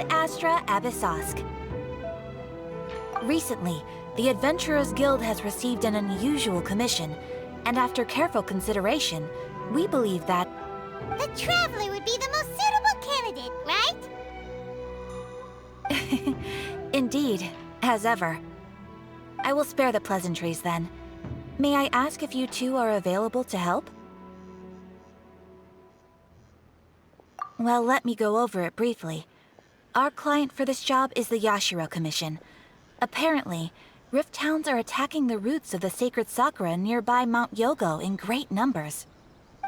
Ad Astra Abyssosk. Recently, the Adventurers Guild has received an unusual commission, and after careful consideration, we believe that... The Traveler would be the most suitable candidate, right? Indeed, as ever. I will spare the pleasantries then. May I ask if you two are available to help? Well, let me go over it briefly. Our client for this job is the Yashiro Commission. Apparently, Rift Hounds are attacking the roots of the sacred sakura nearby Mount Yogo in great numbers.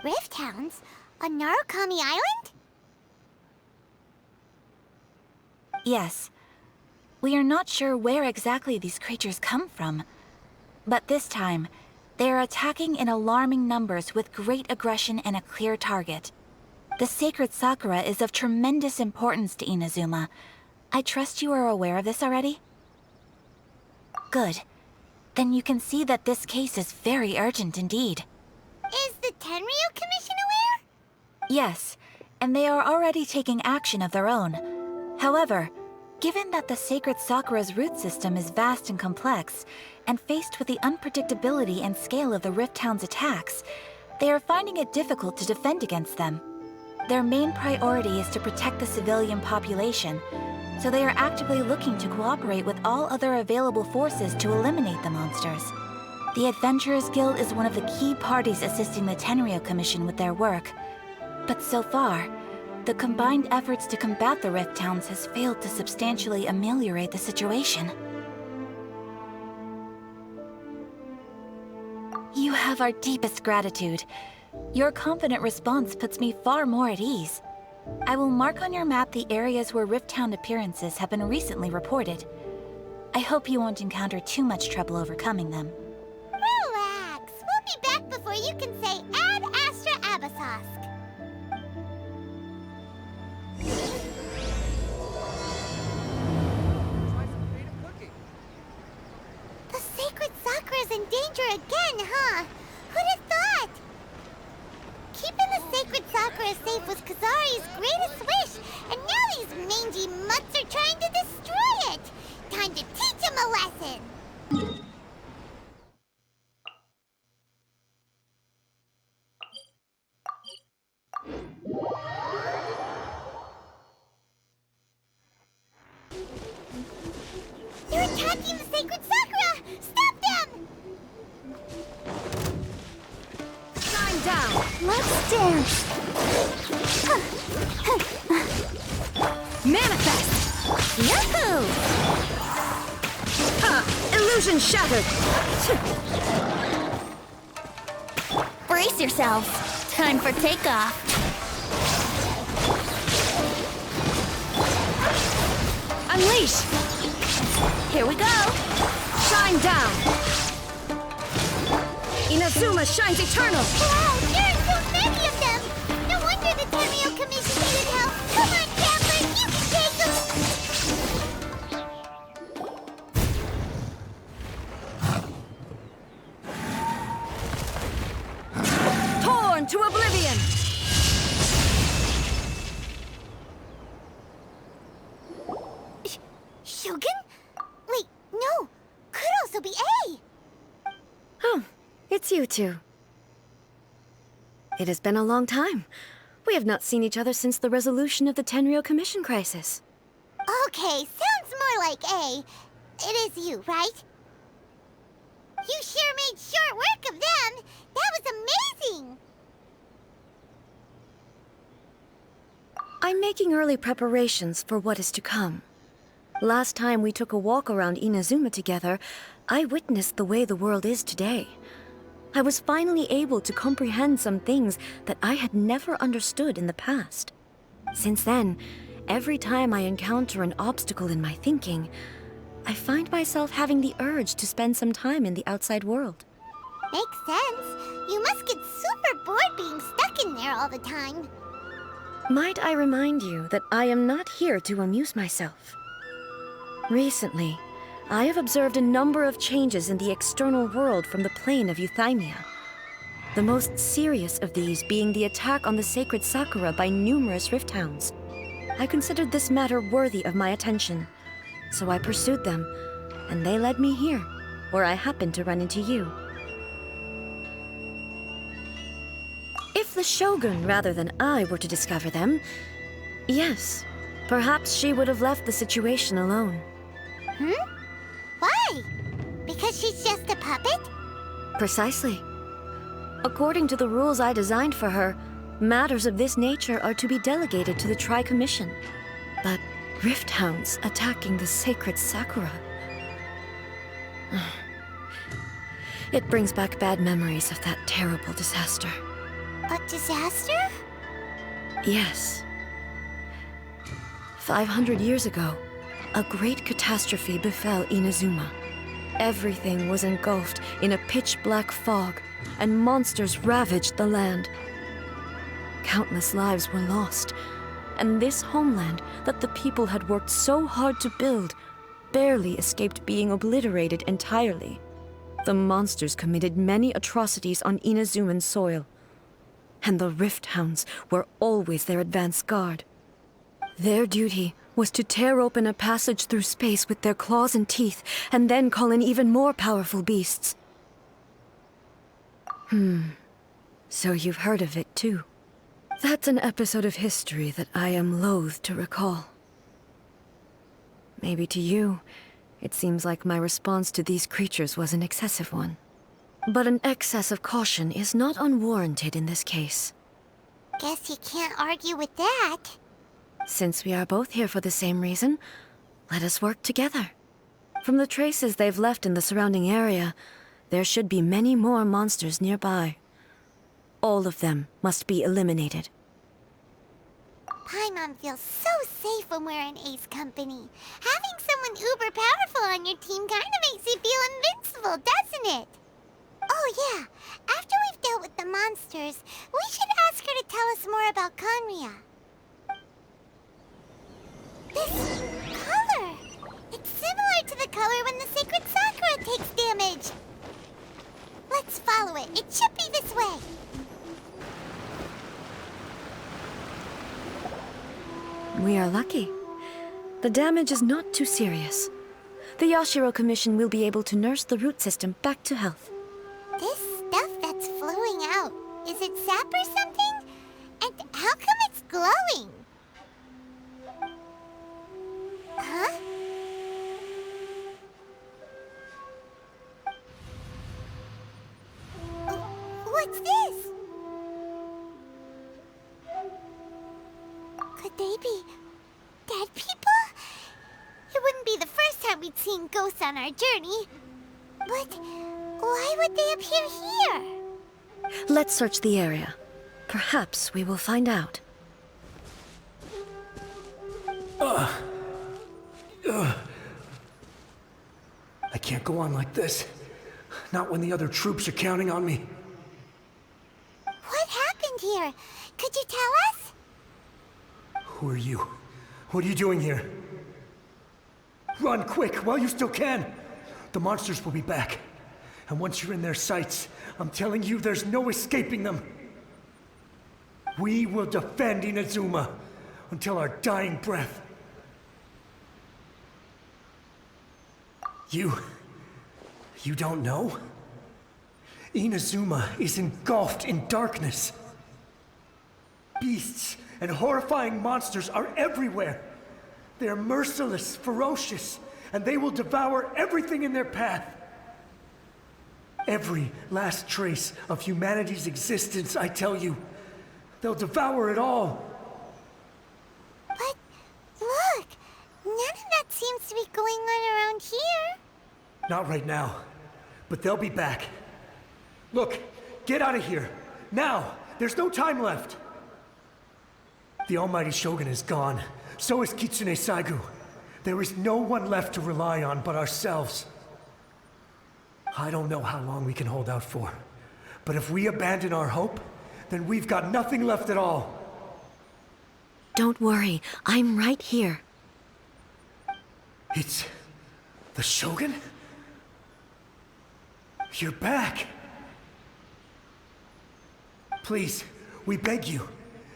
Rift Hounds? On Narukami Island? Yes. We are not sure where exactly these creatures come from. But this time, they are attacking in alarming numbers with great aggression and a clear target. The sacred sakura is of tremendous importance to Inazuma. I trust you are aware of this already? Good. Then you can see that this case is very urgent indeed. Is the Tenryu Commission aware? Yes, and they are already taking action of their own. However, given that the sacred sakura's root system is vast and complex, and faced with the unpredictability and scale of the Rift Hound's attacks, they are finding it difficult to defend against them. Their main priority is to protect the civilian population, so they are actively looking to cooperate with all other available forces to eliminate the monsters. The Adventurers Guild is one of the key parties assisting the Tenryu Commission with their work. But so far, the combined efforts to combat the Rift Hounds has failed to substantially ameliorate the situation. You have our deepest gratitude. Your confident response puts me far more at ease. I will mark on your map the areas where Rift Hound appearances have been recently reported. I hope you won't encounter too much trouble overcoming them. Relax. We'll be back before you can say Ad Astra Abyssosk. The sacred sakura's in danger again, huh? Who'd have thought? Keeping the sacred sakura safe was Kazari's greatest wish, and now these mangy mutts are trying to destroy it! Time to teach him a lesson! They're attacking the sacred sakura! Stop them! Shine down! Let's dance! Manifest! Yahoo! Illusion shattered! Brace yourselves. Time for takeoff. Unleash! Here we go. Shine down! Inazuma shines eternal! Wow, there are so many of them! No wonder the Tenryu Commission needed help! Come on, Gambler, you can take them! Torn to oblivion! Shogun? Wait, no! Could also be A! Oh, it's you two. It has been a long time. We have not seen each other since the resolution of the Tenryu Commission crisis. Okay, sounds more like A. It is you, right? You sure made short work of them! That was amazing! I'm making early preparations for what is to come. Last time we took a walk around Inazuma together, I witnessed the way the world is today. I was finally able to comprehend some things that I had never understood in the past. Since then, every time I encounter an obstacle in my thinking, I find myself having the urge to spend some time in the outside world. Makes sense. You must get super bored being stuck in there all the time. Might I remind you that I am not here to amuse myself. Recently, I have observed a number of changes in the external world from the plane of Euthymia. The most serious of these being the attack on the sacred Sakura by numerous Rift Hounds. I considered this matter worthy of my attention. So I pursued them, and they led me here, where I happened to run into you. If the Shogun rather than I were to discover them, yes, perhaps she would have left the situation alone. Why? Because she's just a puppet? Precisely. According to the rules I designed for her, matters of this nature are to be delegated to the Tri-Commission. But Rift Hounds attacking the sacred Sakura... It brings back bad memories of that terrible disaster. A disaster? Yes. 500 years ago, a great catastrophe befell Inazuma. Everything was engulfed in a pitch-black fog, and monsters ravaged the land. Countless lives were lost, and this homeland that the people had worked so hard to build barely escaped being obliterated entirely. The monsters committed many atrocities on Inazuman soil, and the Rift Hounds were always their advance guard. Their duty was to tear open a passage through space with their claws and teeth, and then call in even more powerful beasts. So you've heard of it too. That's an episode of history that I am loath to recall. Maybe to you, it seems like my response to these creatures was an excessive one. But an excess of caution is not unwarranted in this case. Guess you can't argue with that. Since we are both here for the same reason, let us work together. From the traces they've left in the surrounding area, there should be many more monsters nearby. All of them must be eliminated. Paimon feels so safe when we're in Ace Company. Having someone uber powerful on your team kinda makes you feel invincible, doesn't it? Oh yeah, after we've dealt with the monsters, we should ask her to tell us more about Conria. This color! It's similar to the color when the sacred Sakura takes damage. Let's follow it. It should be this way. We are lucky. The damage is not too serious. The Yashiro Commission will be able to nurse the root system back to health. This stuff that's flowing out, is it sap or something? And how come it's glowing? Huh? What's this? Could they be dead people? It wouldn't be the first time we'd seen ghosts on our journey. But why would they appear here? Let's search the area. Perhaps we will find out. I can't go on like this. Not when the other troops are counting on me. What happened here? Could you tell us? Who are you? What are you doing here? Run quick while you still can. The monsters will be back. And once you're in their sights, I'm telling you there's no escaping them. We will defend Inazuma until our dying breath. You don't know? Inazuma is engulfed in darkness. Beasts and horrifying monsters are everywhere. They are merciless, ferocious, and they will devour everything in their path. Every last trace of humanity's existence, I tell you. They'll devour it all. But look, none of that seems to be going on around here. Not right now, but they'll be back. Look, get out of here. Now! There's no time left! The Almighty Shogun is gone. So is Kitsune Saigu. There is no one left to rely on but ourselves. I don't know how long we can hold out for. But if we abandon our hope, then we've got nothing left at all. Don't worry, I'm right here. It's... the Shogun? You're back! Please, we beg you.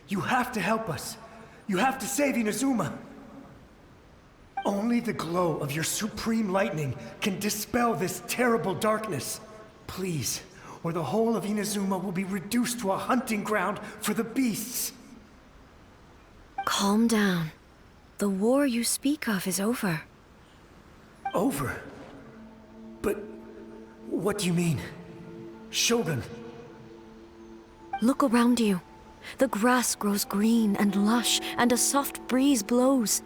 You have to help us. You have to save Inazuma. Only the glow of your supreme lightning can dispel this terrible darkness. Please, or the whole of Inazuma will be reduced to a hunting ground for the beasts. Calm down. The war you speak of is over. Over? But what do you mean? Shogun? Look around you. The grass grows green and lush, and a soft breeze blows.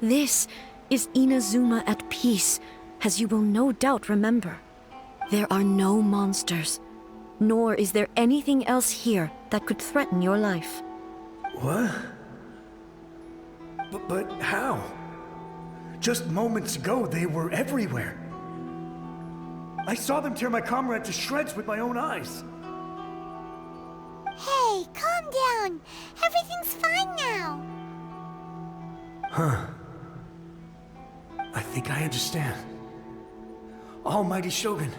This is Inazuma at peace, as you will no doubt remember. There are no monsters, nor is there anything else here that could threaten your life. What? But how? Just moments ago, they were everywhere. I saw them tear my comrade to shreds with my own eyes. Hey, calm down. Everything's fine now. Huh. I think I understand. Almighty Shogun,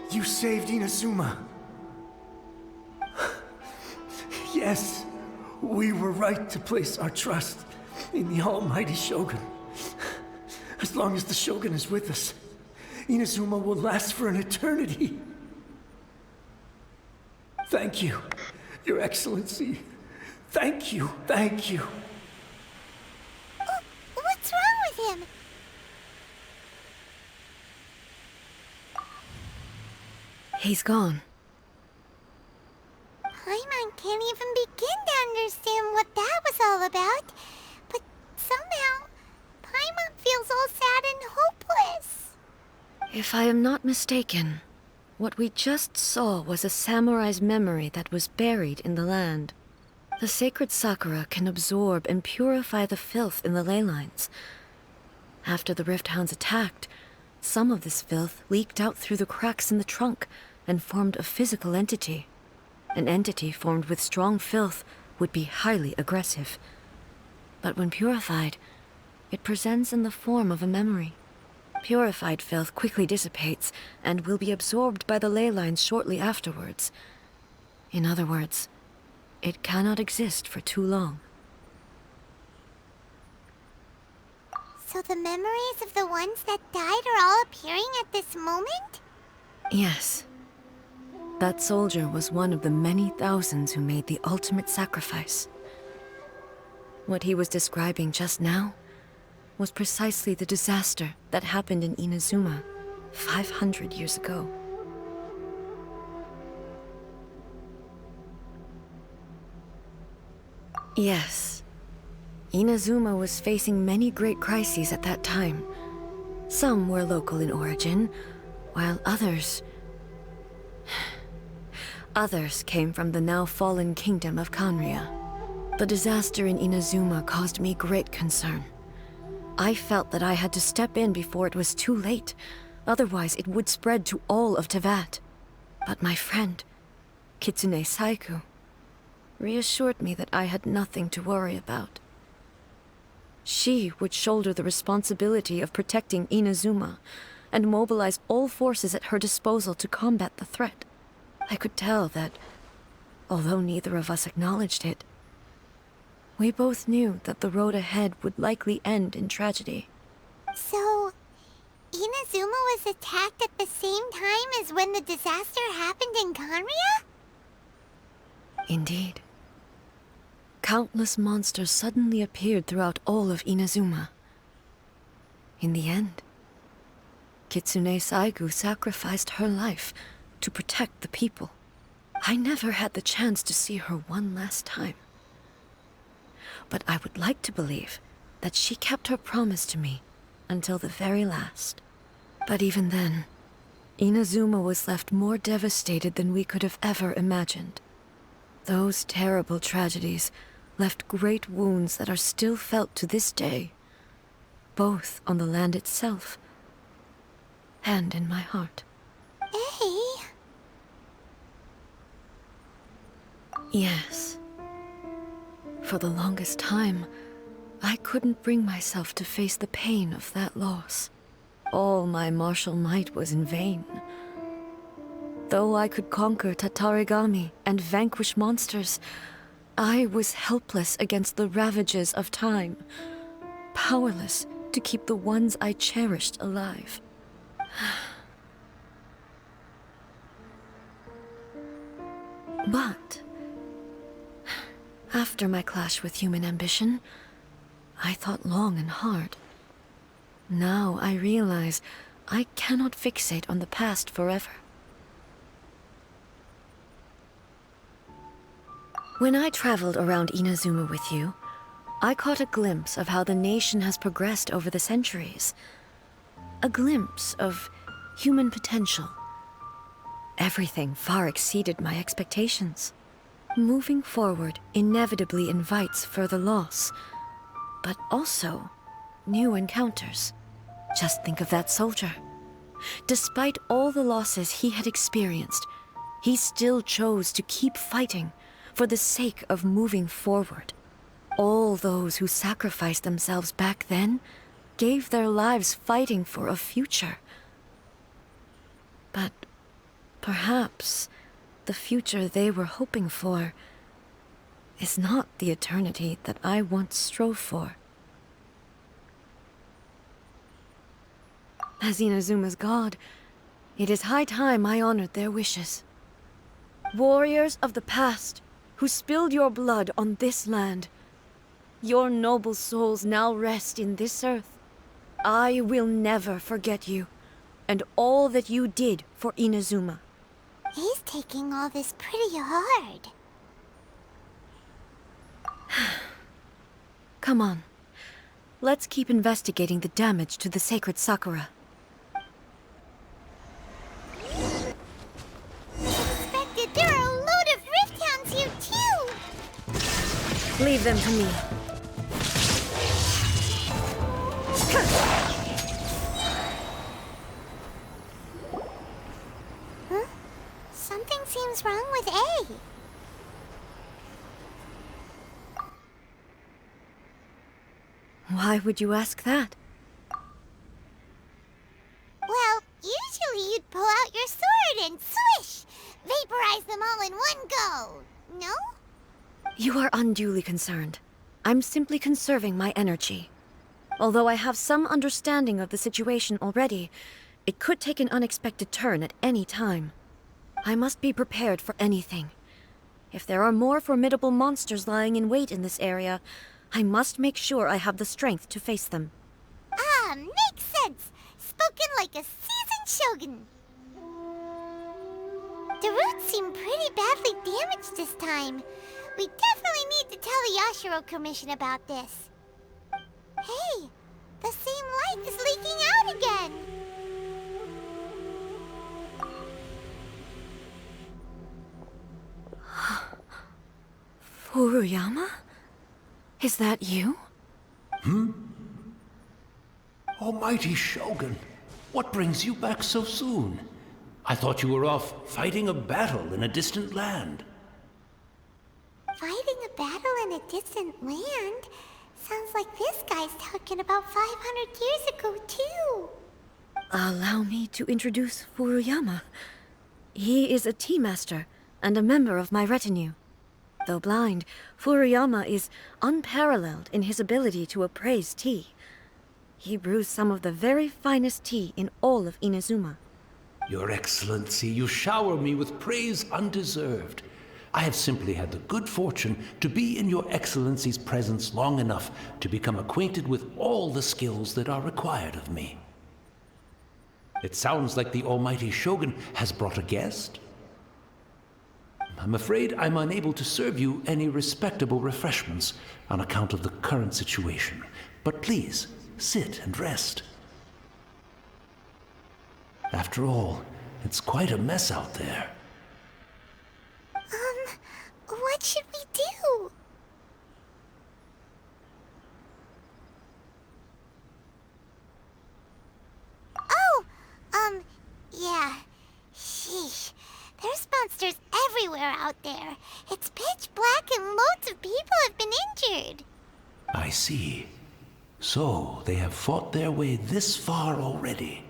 you saved Inazuma. Yes, we were right to place our trust in the Almighty Shogun. As long as the Shogun is with us, Inazuma will last for an eternity. Thank you, Your Excellency. Thank you, thank you. What's wrong with him? He's gone. Paimon can't even begin to understand what that was all about. But somehow, Paimon feels all sad and hopeless. If I am not mistaken, what we just saw was a samurai's memory that was buried in the land. The sacred sakura can absorb and purify the filth in the ley lines. After the Rift Hounds attacked, some of this filth leaked out through the cracks in the trunk and formed a physical entity. An entity formed with strong filth would be highly aggressive. But when purified, it presents in the form of a memory. Purified filth quickly dissipates and will be absorbed by the ley lines shortly afterwards. In other words, it cannot exist for too long. So the memories of the ones that died are all appearing at this moment? Yes. That soldier was one of the many thousands who made the ultimate sacrifice. What he was describing just now was precisely the disaster that happened in Inazuma 500 years ago. Yes. Inazuma was facing many great crises at that time. Some were local in origin, while others came from the now fallen kingdom of Kanria. The disaster in Inazuma caused me great concern. I felt that I had to step in before it was too late, otherwise it would spread to all of Teyvat. But my friend, Kitsune Saiku, reassured me that I had nothing to worry about. She would shoulder the responsibility of protecting Inazuma and mobilize all forces at her disposal to combat the threat. I could tell that, although neither of us acknowledged it, we both knew that the road ahead would likely end in tragedy. So, Inazuma was attacked at the same time as when the disaster happened in Kanria? Indeed. Countless monsters suddenly appeared throughout all of Inazuma. In the end, Kitsune Saigu sacrificed her life to protect the people. I never had the chance to see her one last time. But I would like to believe that she kept her promise to me until the very last. But even then, Inazuma was left more devastated than we could have ever imagined. Those terrible tragedies left great wounds that are still felt to this day, both on the land itself and in my heart. Hey. Yes. For the longest time, I couldn't bring myself to face the pain of that loss. All my martial might was in vain. Though I could conquer Tatarigami and vanquish monsters, I was helpless against the ravages of time, powerless to keep the ones I cherished alive. But after my clash with human ambition, I thought long and hard. Now I realize I cannot fixate on the past forever. When I traveled around Inazuma with you, I caught a glimpse of how the nation has progressed over the centuries. A glimpse of human potential. Everything far exceeded my expectations. Moving forward inevitably invites further loss, but also new encounters. Just think of that soldier. Despite all the losses he had experienced, he still chose to keep fighting for the sake of moving forward. All those who sacrificed themselves back then gave their lives fighting for a future. But perhaps the future they were hoping for is not the eternity that I once strove for. As Inazuma's god, it is high time I honored their wishes. Warriors of the past, who spilled your blood on this land, your noble souls now rest in this earth. I will never forget you, and all that you did for Inazuma. He's taking all this pretty hard. Come on. Let's keep investigating the damage to the sacred Sakura. Expected there are a load of Rift Hounds here too! Leave them to me. Huh? Something seems wrong with A. Why would you ask that? Well, usually you'd pull out your sword and swish! Vaporize them all in one go, no? You are unduly concerned. I'm simply conserving my energy. Although I have some understanding of the situation already, it could take an unexpected turn at any time. I must be prepared for anything. If there are more formidable monsters lying in wait in this area, I must make sure I have the strength to face them. Ah, makes sense! Spoken like a seasoned shogun. The roots seem pretty badly damaged this time. We definitely need to tell the Yashiro Commission about this. Hey, the same light is leaking out again! Furuyama? Is that you? Almighty Shogun, what brings you back so soon? I thought you were off fighting a battle in a distant land. Fighting a battle in a distant land? Sounds like this guy's talking about 500 years ago, too. Allow me to introduce Furuyama. He is a tea master and a member of my retinue. Though blind, Furuyama is unparalleled in his ability to appraise tea. He brews some of the very finest tea in all of Inazuma. Your Excellency, you shower me with praise undeserved. I have simply had the good fortune to be in your Excellency's presence long enough to become acquainted with all the skills that are required of me. It sounds like the Almighty Shogun has brought a guest. I'm afraid I'm unable to serve you any respectable refreshments on account of the current situation. But please, sit and rest. After all, it's quite a mess out there. What should we do? Oh, yeah. Sheesh. There's monsters everywhere out there. It's pitch black and loads of people have been injured. I see. So, they have fought their way this far already.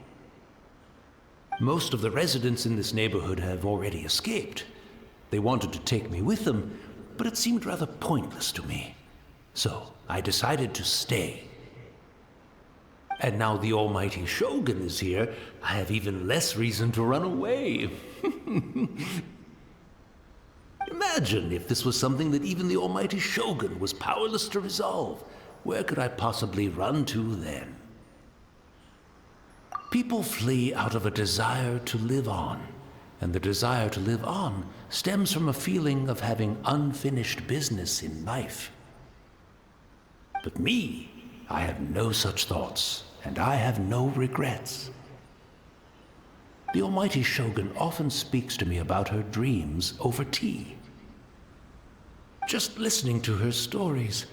Most of the residents in this neighborhood have already escaped. They wanted to take me with them, but it seemed rather pointless to me. So I decided to stay. And now the almighty Shogun is here, I have even less reason to run away. Imagine if this was something that even the almighty Shogun was powerless to resolve. Where could I possibly run to then? People flee out of a desire to live on, and the desire to live on stems from a feeling of having unfinished business in life. But me, I have no such thoughts, and I have no regrets. The almighty Shogun often speaks to me about her dreams over tea. Just listening to her stories,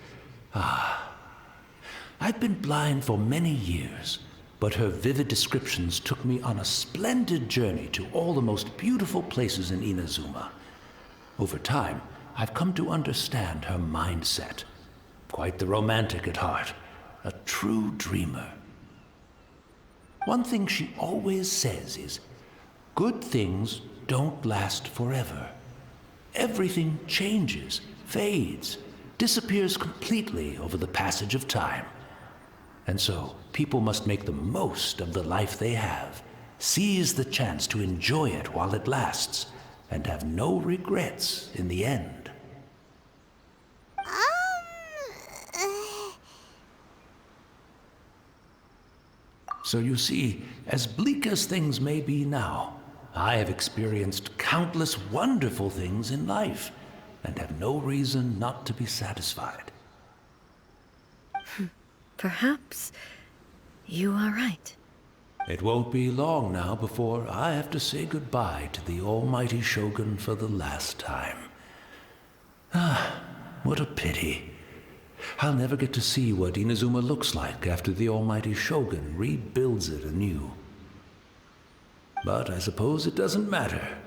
I've been blind for many years, but her vivid descriptions took me on a splendid journey to all the most beautiful places in Inazuma. Over time, I've come to understand her mindset. Quite the romantic at heart, a true dreamer. One thing she always says is, good things don't last forever. Everything changes, fades, disappears completely over the passage of time. And so, people must make the most of the life they have, seize the chance to enjoy it while it lasts, and have no regrets in the end. So you see, as bleak as things may be now, I have experienced countless wonderful things in life, and have no reason not to be satisfied. Perhaps you are right. It won't be long now before I have to say goodbye to the almighty Shogun for the last time. What a pity. I'll never get to see what Inazuma looks like after the almighty Shogun rebuilds it anew. But I suppose it doesn't matter.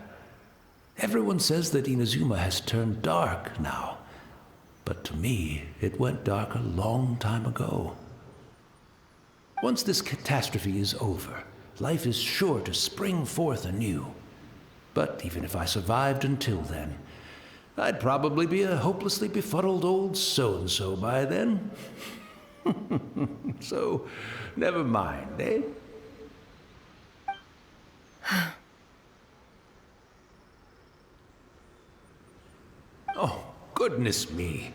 Everyone says that Inazuma has turned dark now, but to me, it went dark a long time ago. Once this catastrophe is over, life is sure to spring forth anew. But even if I survived until then, I'd probably be a hopelessly befuddled old so-and-so by then. So, never mind, eh? Oh, goodness me.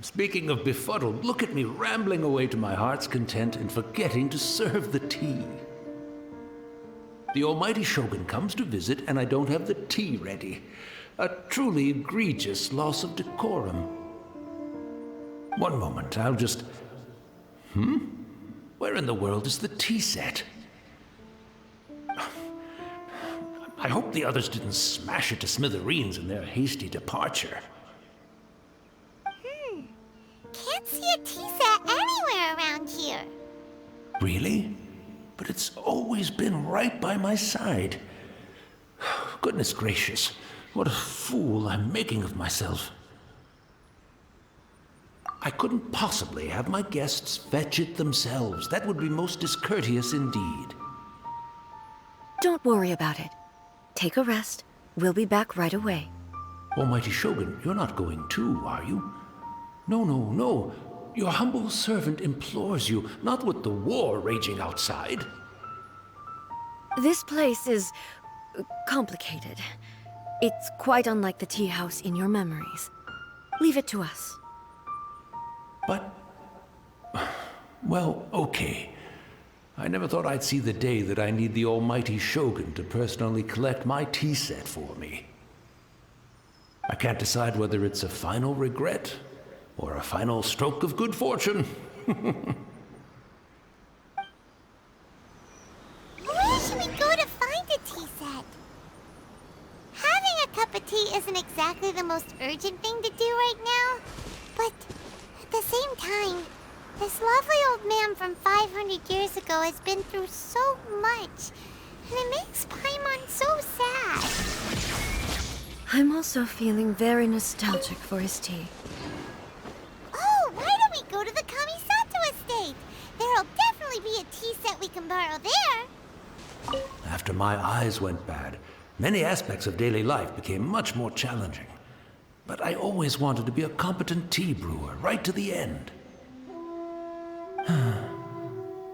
Speaking of befuddled, look at me rambling away to my heart's content and forgetting to serve the tea. The almighty Shogun comes to visit and I don't have the tea ready. A truly egregious loss of decorum. One moment, I'll just... Where in the world is the tea set? I hope the others didn't smash it to smithereens in their hasty departure. Can't see a tea set anywhere around here. Really? But it's always been right by my side. Goodness gracious, what a fool I'm making of myself. I couldn't possibly have my guests fetch it themselves. That would be most discourteous indeed. Don't worry about it. Take a rest. We'll be back right away. Almighty Shogun, you're not going too, are you? No, no, no. Your humble servant implores you, not with the war raging outside. This place is complicated. It's quite unlike the tea house in your memories. Leave it to us. But... well, okay. I never thought I'd see the day that I need the almighty Shogun to personally collect my tea set for me. I can't decide whether it's a final regret or a final stroke of good fortune. Where should we go to find a tea set? Having a cup of tea isn't exactly the most urgent thing to do right now, but at the same time, this lovely old man from 500 years ago has been through so much, and it makes Paimon so sad. I'm also feeling very nostalgic for his tea. Oh, why don't we go to the Kamisato estate? There'll definitely be a tea set we can borrow there. After my eyes went bad, many aspects of daily life became much more challenging. But I always wanted to be a competent tea brewer, right to the end.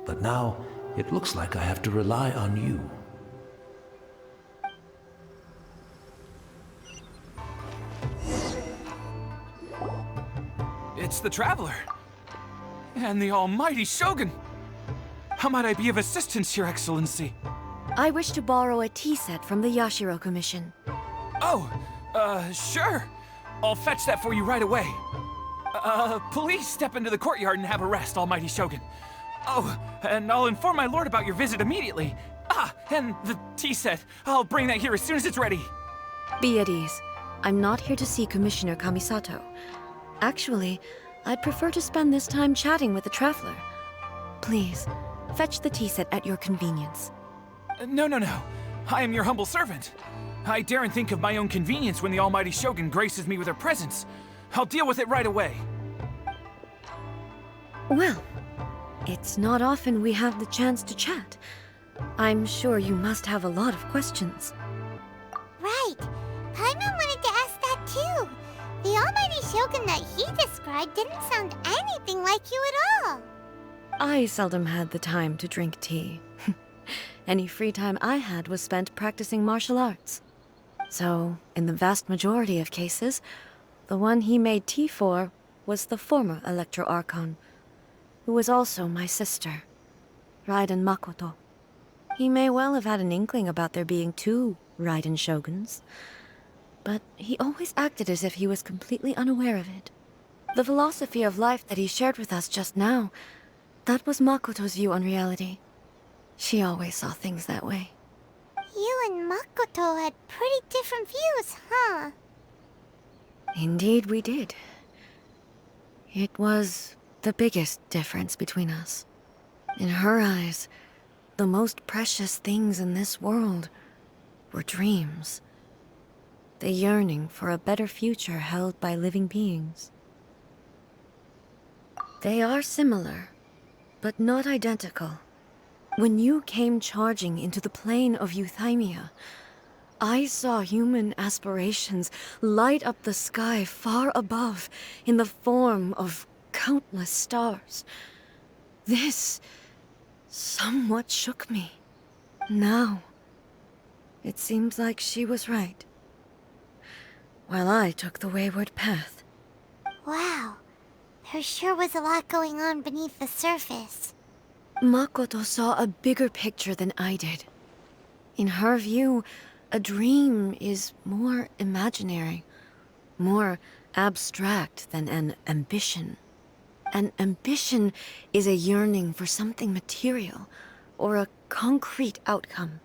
But now, it looks like I have to rely on you. It's the Traveler. And the almighty Shogun. How might I be of assistance, Your Excellency? I wish to borrow a tea set from the Yashiro Commission. Oh, sure. I'll fetch that for you right away. Please step into the courtyard and have a rest, almighty Shogun. Oh, and I'll inform my lord about your visit immediately. Ah, and the tea set. I'll bring that here as soon as it's ready. Be at ease. I'm not here to see Commissioner Kamisato. Actually, I'd prefer to spend this time chatting with the Traveler. Please, fetch the tea set at your convenience. No. I am your humble servant. I daren't think of my own convenience when the almighty Shogun graces me with her presence. I'll deal with it right away. Well, it's not often we have the chance to chat. I'm sure you must have a lot of questions. Right. Paimon wanted to ask that too. The almighty Shogun that he described didn't sound anything like you at all. I seldom had the time to drink tea. Any free time I had was spent practicing martial arts. So, in the vast majority of cases, the one he made tea for was the former Electro Archon, who was also my sister, Raiden Makoto. He may well have had an inkling about there being two Raiden Shoguns, but he always acted as if he was completely unaware of it. The philosophy of life that he shared with us just now, that was Makoto's view on reality. She always saw things that way. You and Makoto had pretty different views, huh? Indeed we did. It was the biggest difference between us. In her eyes, the most precious things in this world were dreams. The yearning for a better future held by living beings. They are similar, but not identical. When you came charging into the plane of Euthymia, I saw human aspirations light up the sky far above in the form of countless stars. This somewhat shook me. Now, it seems like she was right, while I took the wayward path. Wow. There sure was a lot going on beneath the surface. Makoto saw a bigger picture than I did. In her view, a dream is more imaginary, more abstract than an ambition. An ambition is a yearning for something material, or a concrete outcome.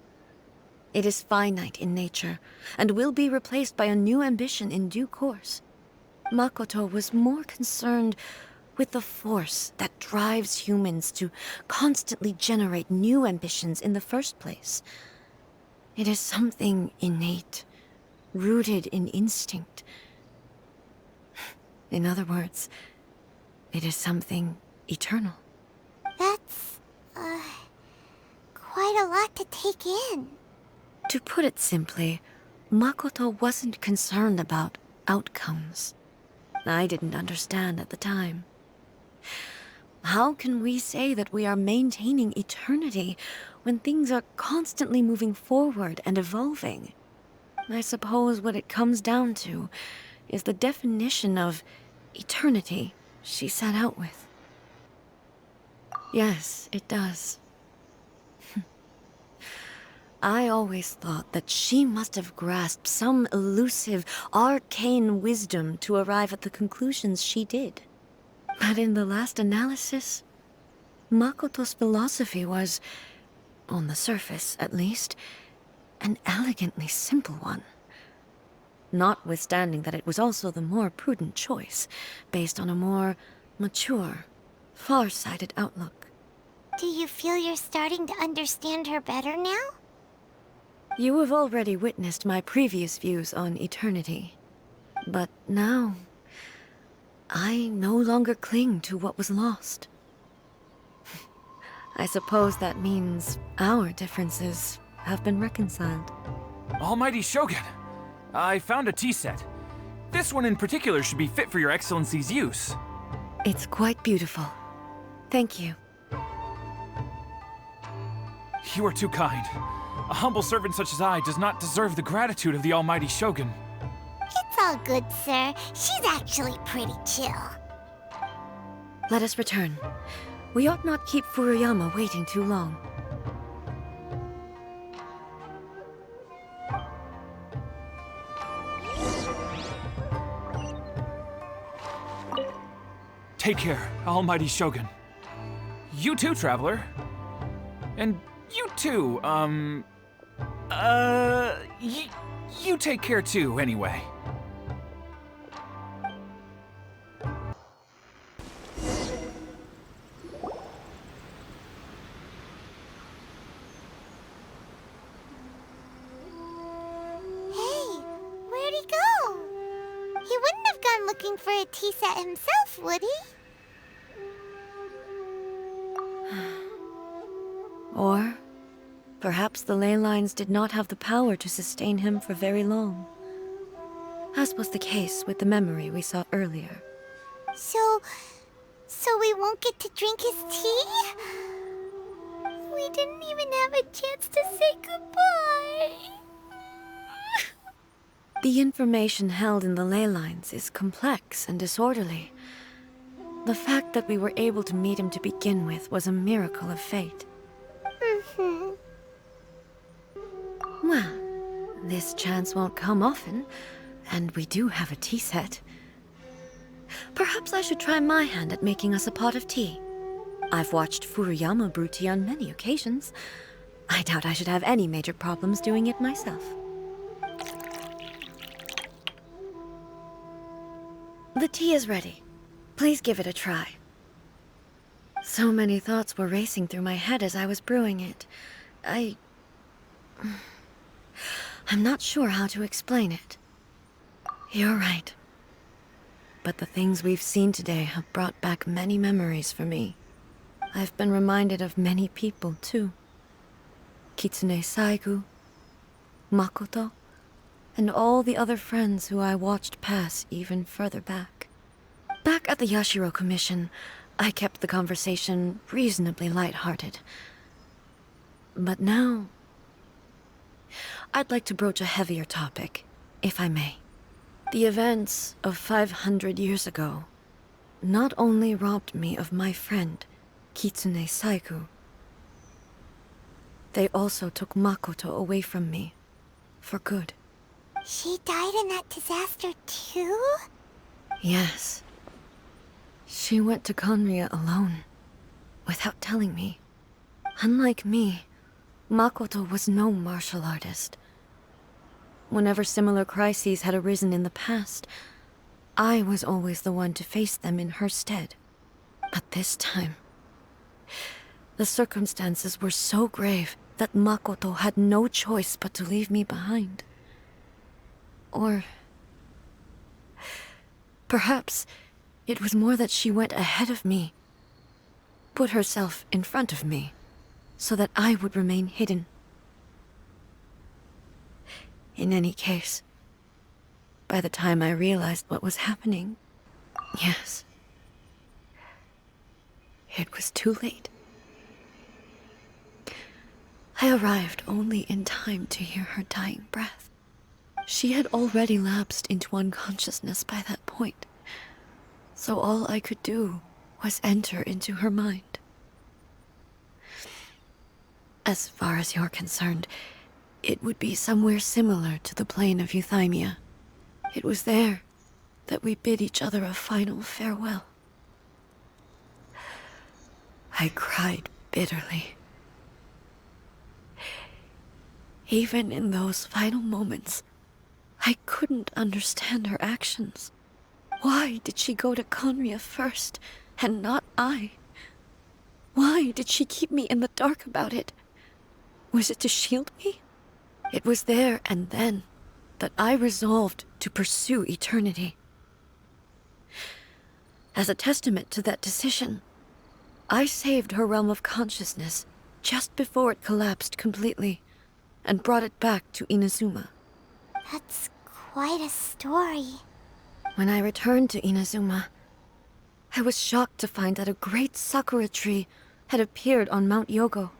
It is finite in nature, and will be replaced by a new ambition in due course. Makoto was more concerned with the force that drives humans to constantly generate new ambitions in the first place. It is something innate, rooted in instinct. In other words, it is something eternal. That's, quite a lot to take in. To put it simply, Makoto wasn't concerned about outcomes. I didn't understand at the time. How can we say that we are maintaining eternity when things are constantly moving forward and evolving? I suppose what it comes down to is the definition of eternity she set out with. Yes, it does. I always thought that she must have grasped some elusive, arcane wisdom to arrive at the conclusions she did. But in the last analysis, Makoto's philosophy was, on the surface at least, an elegantly simple one. Notwithstanding that it was also the more prudent choice, based on a more mature, far-sighted outlook. Do you feel you're starting to understand her better now? You have already witnessed my previous views on eternity. But now, I no longer cling to what was lost. I suppose that means our differences have been reconciled. Almighty Shogun, I found a tea set. This one in particular should be fit for your Excellency's use. It's quite beautiful. Thank you. You are too kind. A humble servant such as I does not deserve the gratitude of the almighty Shogun. It's all good, sir. She's actually pretty chill. Let us return. We ought not keep Furuyama waiting too long. Take care, almighty Shogun. You too, traveler. And you too, you take care too, anyway. Hey, where'd he go? He wouldn't have gone looking for a tea set himself, would he? Or perhaps the ley lines did not have the power to sustain him for very long, as was the case with the memory we saw earlier. So we won't get to drink his tea? We didn't even have a chance to say goodbye. The information held in the ley lines is complex and disorderly. The fact that we were able to meet him to begin with was a miracle of fate. Well, this chance won't come often, and we do have a tea set. Perhaps I should try my hand at making us a pot of tea. I've watched Furuyama brew tea on many occasions. I doubt I should have any major problems doing it myself. The tea is ready. Please give it a try. So many thoughts were racing through my head as I was brewing it. I'm not sure how to explain it. You're right. But the things we've seen today have brought back many memories for me. I've been reminded of many people, too. Kitsune Saigu, Makoto, and all the other friends who I watched pass even further back. Back at the Yashiro Commission, I kept the conversation reasonably lighthearted. But now, I'd like to broach a heavier topic, if I may. The events of 500 years ago not only robbed me of my friend, Kitsune Saigu, they also took Makoto away from me, for good. She died in that disaster too? Yes. She went to Conria alone, without telling me. Unlike me, Makoto was no martial artist. Whenever similar crises had arisen in the past, I was always the one to face them in her stead. But this time, the circumstances were so grave that Makoto had no choice but to leave me behind. Or perhaps it was more that she went ahead of me, put herself in front of me, so that I would remain hidden. In any case, by the time I realized what was happening, yes, it was too late. I arrived only in time to hear her dying breath. She had already lapsed into unconsciousness by that point, so all I could do was enter into her mind. As far as you're concerned, it would be somewhere similar to the plane of Euthymia. It was there that we bid each other a final farewell. I cried bitterly. Even in those final moments, I couldn't understand her actions. Why did she go to Conria first, and not I? Why did she keep me in the dark about it? Was it to shield me? It was there and then that I resolved to pursue eternity. As a testament to that decision, I saved her realm of consciousness just before it collapsed completely, and brought it back to Inazuma. That's quite a story. When I returned to Inazuma, I was shocked to find that a great sakura tree had appeared on Mount Yogo.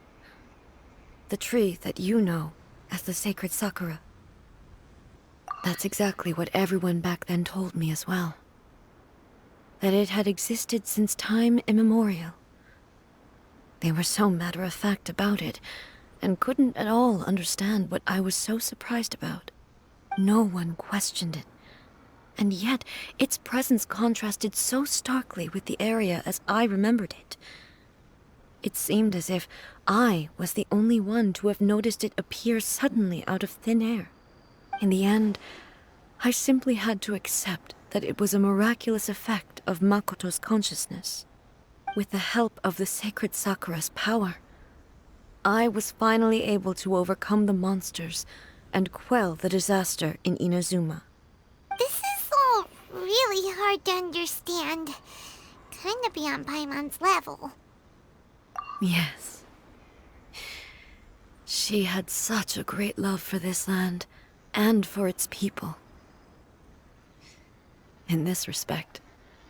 The tree that you know as the sacred sakura. That's exactly what everyone back then told me as well. That it had existed since time immemorial. They were so matter-of-fact about it, and couldn't at all understand what I was so surprised about. No one questioned it. And yet, its presence contrasted so starkly with the area as I remembered it. It seemed as if I was the only one to have noticed it appear suddenly out of thin air. In the end, I simply had to accept that it was a miraculous effect of Makoto's consciousness. With the help of the sacred Sakura's power, I was finally able to overcome the monsters and quell the disaster in Inazuma. This is all really hard to understand. Kinda beyond Paimon's level. Yes. She had such a great love for this land, and for its people. In this respect,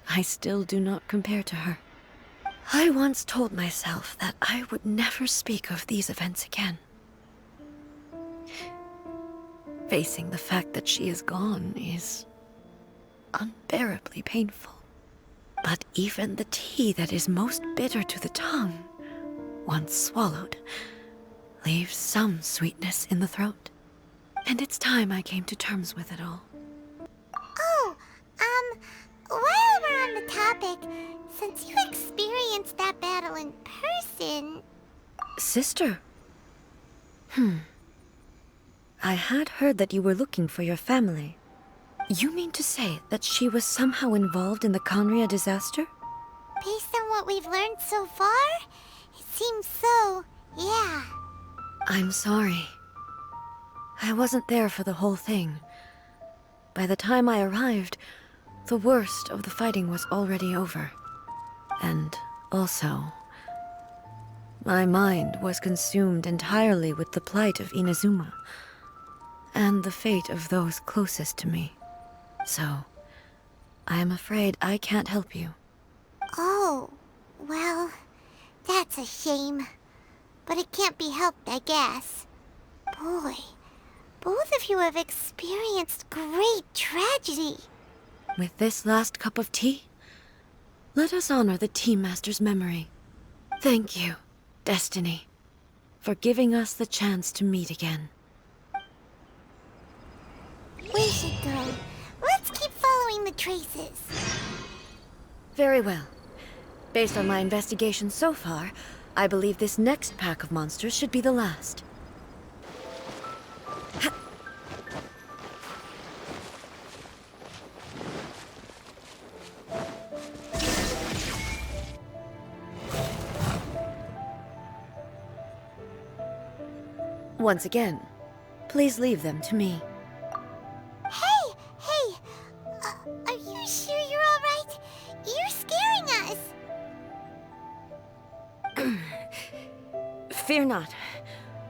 I still do not compare to her. I once told myself that I would never speak of these events again. Facing the fact that she is gone is unbearably painful. But even the tea that is most bitter to the tongue, once swallowed, leaves some sweetness in the throat. And it's time I came to terms with it all. Oh, while we're on the topic, since you experienced that battle in person... Sister? I had heard that you were looking for your family. You mean to say that she was somehow involved in the Conria disaster? Based on what we've learned so far, it seems so, yeah. I'm sorry. I wasn't there for the whole thing. By the time I arrived, the worst of the fighting was already over. And also, my mind was consumed entirely with the plight of Inazuma, and the fate of those closest to me. So, I am afraid I can't help you. Oh, well, that's a shame. But it can't be helped, I guess. Boy, both of you have experienced great tragedy. With this last cup of tea, let us honor the Tea Master's memory. Thank you, Destiny, for giving us the chance to meet again. We should go. Let's keep following the traces. Very well. Based on my investigation so far, I believe this next pack of monsters should be the last. Once again, please leave them to me. Hey! Are you sure you're all right? You're scaring us. Fear not.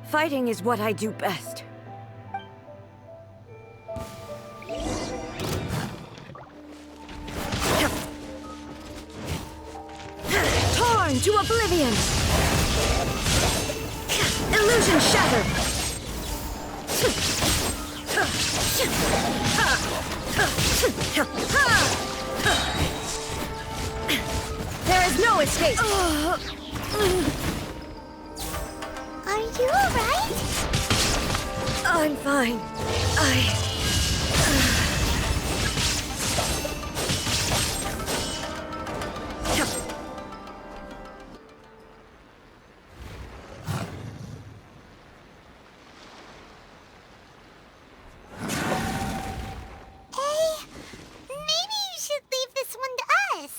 Fighting is what I do best. Torn to oblivion! Illusion shattered! There is no escape! Are you all right? I'm fine. Maybe you should leave this one to us.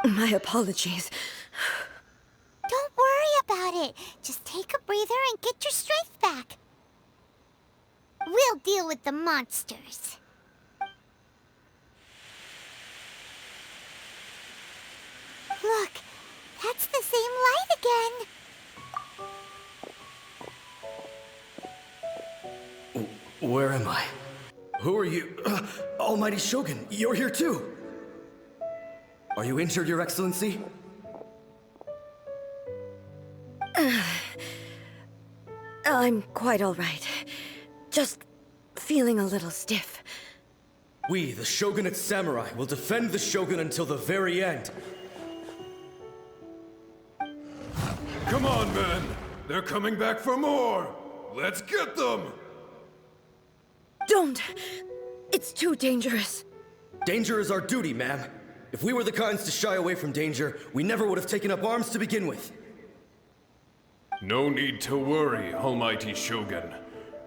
My apologies. Don't worry about it. Just take a breather and get your strength back. We'll deal with the monsters. Look, that's the same Where am I? Who are you? Almighty Shogun, you're here too! Are you injured, Your Excellency? I'm quite all right. Just feeling a little stiff. We, the Shogunate Samurai, will defend the Shogun until the very end. Come on, men! They're coming back for more! Let's get them! Don't! It's too dangerous. Danger is our duty, ma'am. If we were the kinds to shy away from danger, we never would have taken up arms to begin with. No need to worry, Almighty Shogun.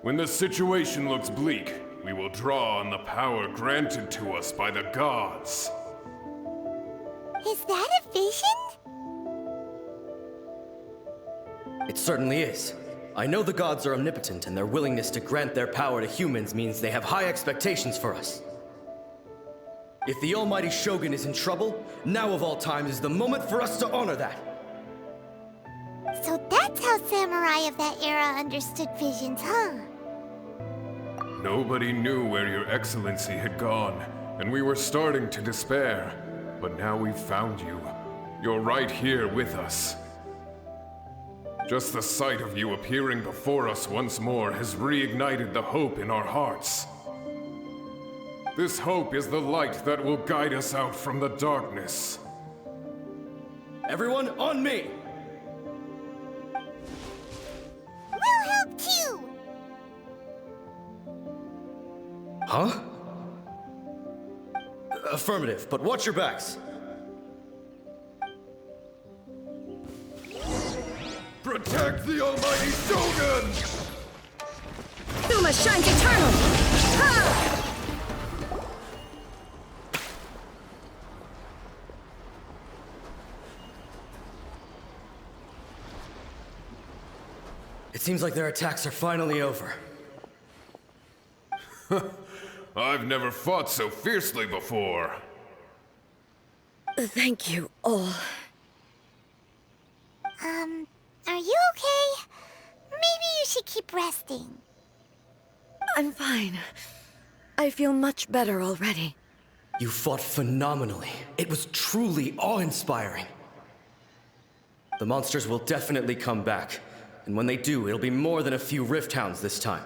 When the situation looks bleak, we will draw on the power granted to us by the gods. Is that a vision? It certainly is. I know the gods are omnipotent, and their willingness to grant their power to humans means they have high expectations for us. If the Almighty Shogun is in trouble, now of all times is the moment for us to honor that. So that's how samurai of that era understood visions, huh? Nobody knew where Your Excellency had gone, and we were starting to despair. But now we've found you. You're right here with us. Just the sight of you appearing before us once more has reignited the hope in our hearts. This hope is the light that will guide us out from the darkness. Everyone, on me! We'll help too! Huh? Affirmative, but watch your backs. Protect the Almighty Shogun! Zuma shines eternal! Ha! It seems like their attacks are finally over. I've never fought so fiercely before. Thank you all. Are you okay? Maybe you should keep resting. I'm fine. I feel much better already. You fought phenomenally. It was truly awe-inspiring. The monsters will definitely come back. And when they do, it'll be more than a few Rift Hounds this time.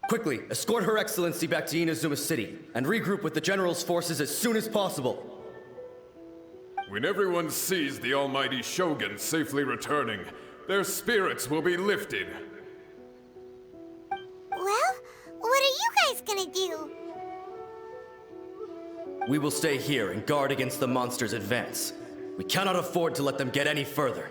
Quickly, escort Her Excellency back to Inazuma City, and regroup with the General's forces as soon as possible. When everyone sees the Almighty Shogun safely returning, their spirits will be lifted. Well, what are you guys gonna do? We will stay here and guard against the monsters' advance. We cannot afford to let them get any further.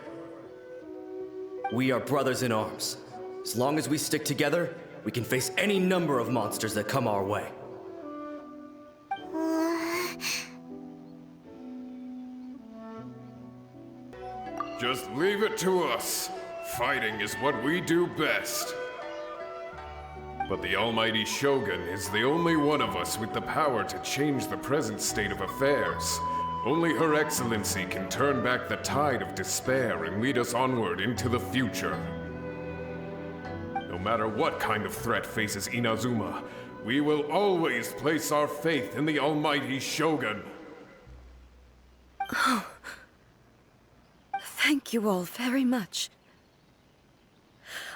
We are brothers in arms. As long as we stick together, we can face any number of monsters that come our way. Just leave it to us. Fighting is what we do best. But the Almighty Shogun is the only one of us with the power to change the present state of affairs. Only Her Excellency can turn back the tide of despair and lead us onward into the future. No matter what kind of threat faces Inazuma, we will always place our faith in the Almighty Shogun. Oh. Thank you all very much.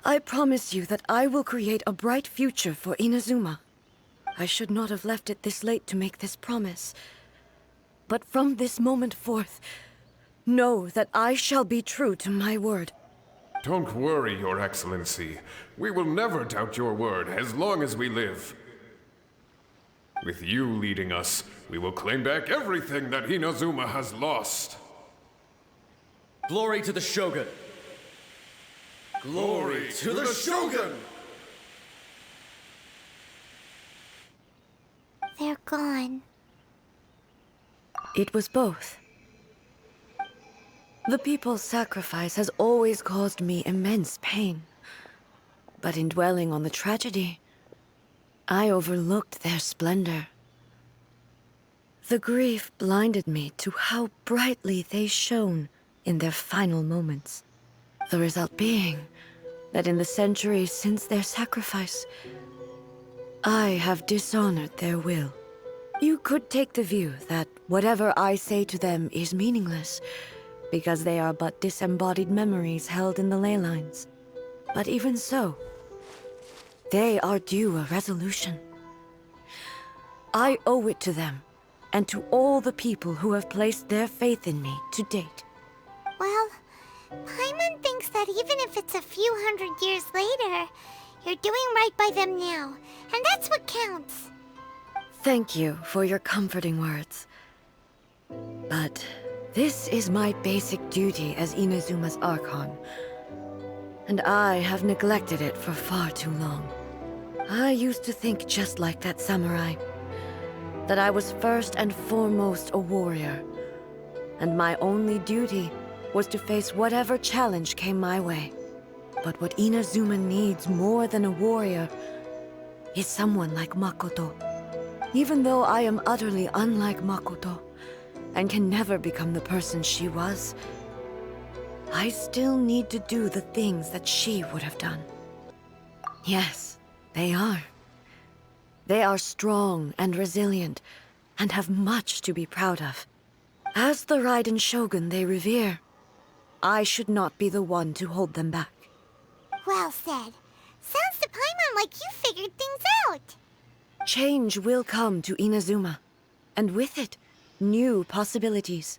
I promise you that I will create a bright future for Inazuma. I should not have left it this late to make this promise. But from this moment forth, know that I shall be true to my word. Don't worry, Your Excellency. We will never doubt your word as long as we live. With you leading us, we will claim back everything that Inazuma has lost. Glory to the Shogun! Glory to the Shogun! They're gone. It was both. The people's sacrifice has always caused me immense pain. But in dwelling on the tragedy, I overlooked their splendor. The grief blinded me to how brightly they shone in their final moments. The result being that in the centuries since their sacrifice, I have dishonored their will. You could take the view that whatever I say to them is meaningless, because they are but disembodied memories held in the ley lines. But even so, they are due a resolution. I owe it to them, and to all the people who have placed their faith in me to date. Well, Paimon thinks that even if it's a few hundred years later, you're doing right by them now, and that's what counts. Thank you for your comforting words. But this is my basic duty as Inazuma's Archon, and I have neglected it for far too long. I used to think just like that samurai, that I was first and foremost a warrior, and my only duty was to face whatever challenge came my way. But what Inazuma needs more than a warrior is someone like Makoto. Even though I am utterly unlike Makoto, and can never become the person she was, I still need to do the things that she would have done. Yes, they are. They are strong and resilient, and have much to be proud of. As the Raiden Shogun they revere, I should not be the one to hold them back. Well said. Sounds to Paimon like you figured things out. Change will come to Inazuma, and with it, new possibilities.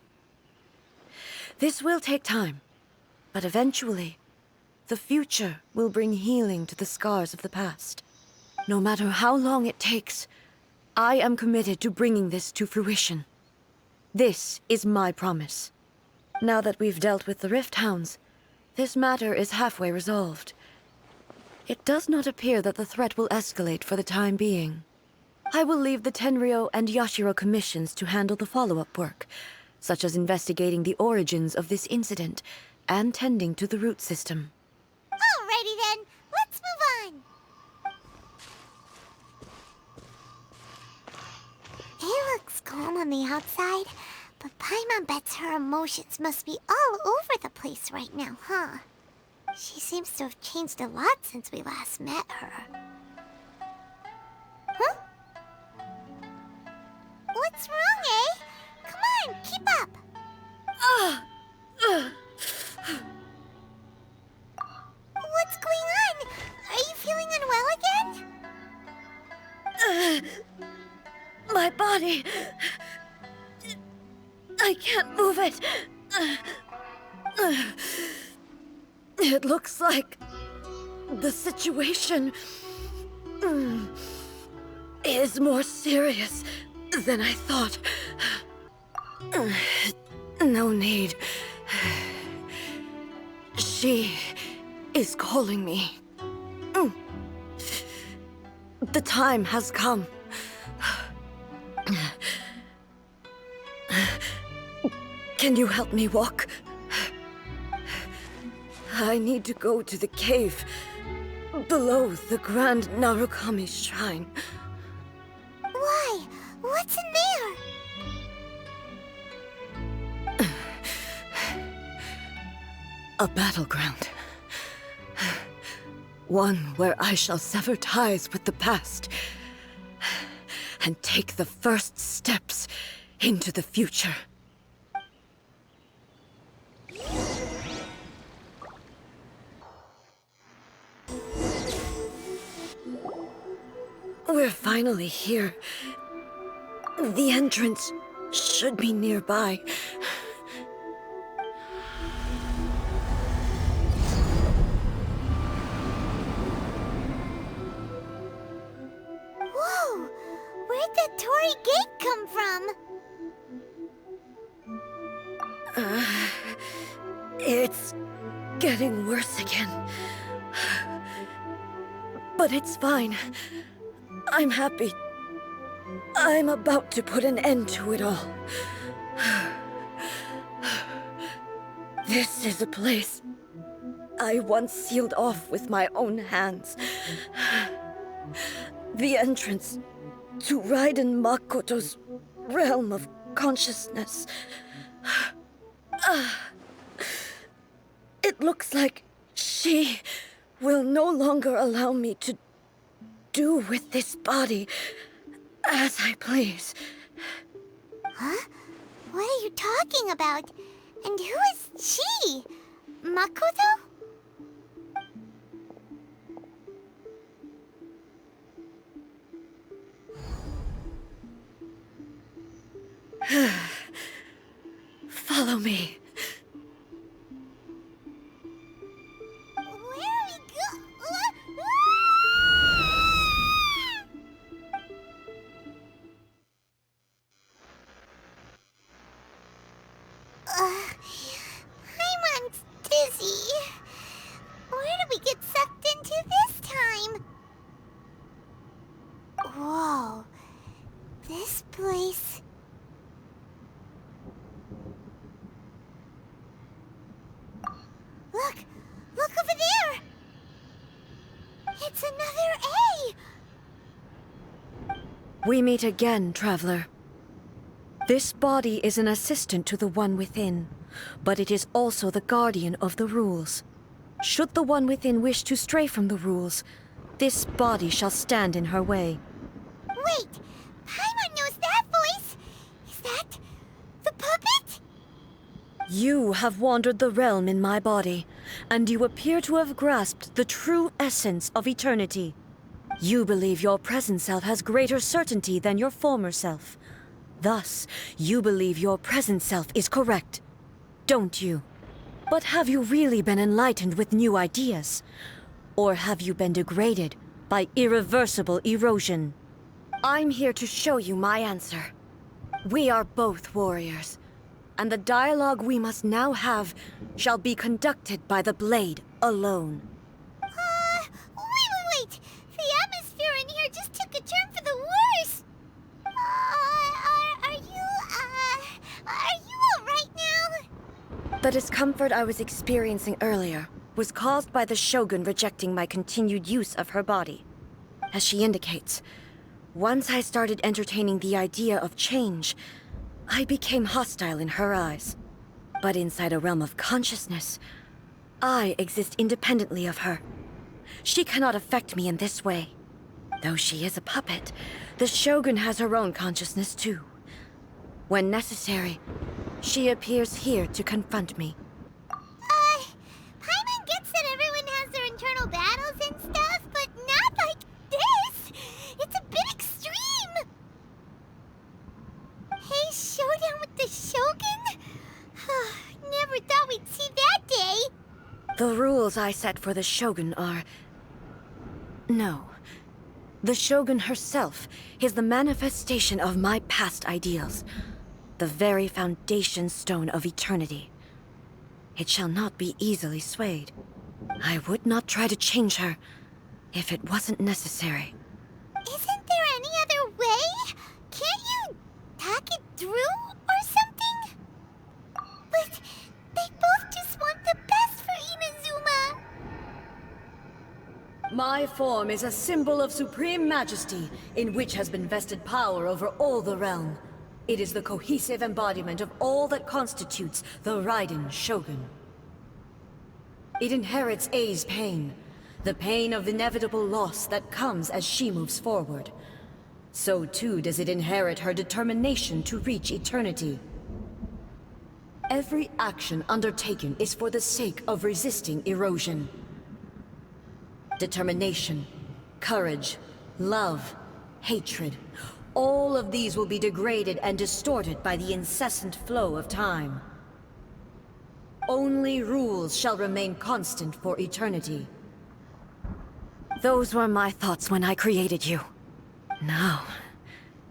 This will take time, but eventually, the future will bring healing to the scars of the past. No matter how long it takes, I am committed to bringing this to fruition. This is my promise. Now that we've dealt with the Rift Hounds, this matter is halfway resolved. It does not appear that the threat will escalate for the time being. I will leave the Tenryo and Yashiro commissions to handle the follow-up work, such as investigating the origins of this incident and tending to the root system. Alrighty then, let's move on. It looks calm on the outside, but Paimon bets her emotions must be all over the place right now, huh? She seems to have changed a lot since we last met her. Huh? What's wrong, eh? Come on, keep up! What's going on? Are you feeling unwell again? My body... I can't move it. It looks like the situation is more serious than I thought. No need. She is calling me. The time has come. Can you help me walk? I need to go to the cave below the Grand Narukami Shrine. Why? What's in there? A battleground. One where I shall sever ties with the past and take the first steps into the future. We're finally here. The entrance should be nearby. Whoa! Where'd that Torii gate come from? It's getting worse again. But it's fine. I'm happy. I'm about to put an end to it all. This is a place I once sealed off with my own hands. The entrance to Raiden Makoto's realm of consciousness. It looks like she will no longer allow me to do with this body as I please. Huh? What are you talking about? And who is she? Makoto? Follow me. Where are we I'm dizzy. Where did we get sucked into this time? Whoa. This place... Look! Look over there! It's another A! We meet again, traveler. This body is an assistant to the one within, but it is also the guardian of the rules. Should the one within wish to stray from the rules, this body shall stand in her way. Wait! Paimon knows that voice! Is that... the puppet? You have wandered the realm in my body, and you appear to have grasped the true essence of eternity. You believe your present self has greater certainty than your former self. Thus, you believe your present self is correct, don't you? But have you really been enlightened with new ideas? Or have you been degraded by irreversible erosion? I'm here to show you my answer. We are both warriors, and the dialogue we must now have shall be conducted by the blade alone. Wait! The atmosphere in here just took a turn for the worse! Are you alright now? The discomfort I was experiencing earlier was caused by the Shogun rejecting my continued use of her body. As she indicates, once I started entertaining the idea of change, I became hostile in her eyes. But inside a realm of consciousness, I exist independently of her. She cannot affect me in this way. Though she is a puppet, the Shogun has her own consciousness too. When necessary, she appears here to confront me. Paimon gets that everyone has their internal battles and stuff, but not like this! It's a bit extreme! Hey, showdown with the Shogun? Never thought we'd see that day! The rules I set for the Shogun are... No. The Shogun herself is the manifestation of my past ideals. The very foundation stone of eternity. It shall not be easily swayed. I would not try to change her if it wasn't necessary. Isn't there any other way? Can't you talk it through or something? But they both just want the best for Inazuma. My form is a symbol of supreme majesty, in which has been vested power over all the realm. It is the cohesive embodiment of all that constitutes the Raiden Shogun. It inherits A's pain, the pain of inevitable loss that comes as she moves forward. So too does it inherit her determination to reach eternity. Every action undertaken is for the sake of resisting erosion. Determination, courage, love, hatred, all of these will be degraded and distorted by the incessant flow of time. Only rules shall remain constant for eternity. Those were my thoughts when I created you. Now,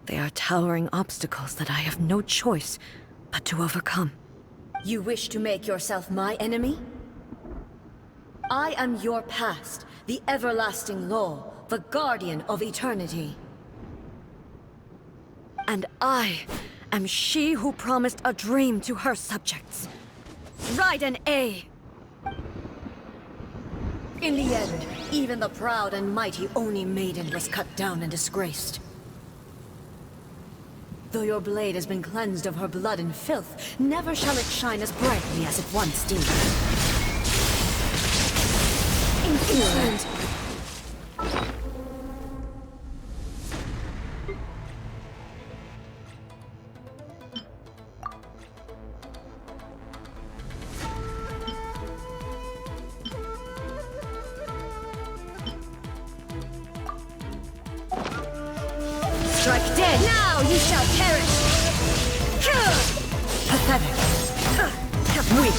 they are towering obstacles that I have no choice but to overcome. You wish to make yourself my enemy? I am your past, the everlasting law, the guardian of eternity. And I am she who promised a dream to her subjects. Raiden A. In the end, even the proud and mighty Oni Maiden was cut down and disgraced. Though your blade has been cleansed of her blood and filth, never shall it shine as brightly as it once did. In tuned. Strike dead! Now you shall perish! Pathetic. Weak.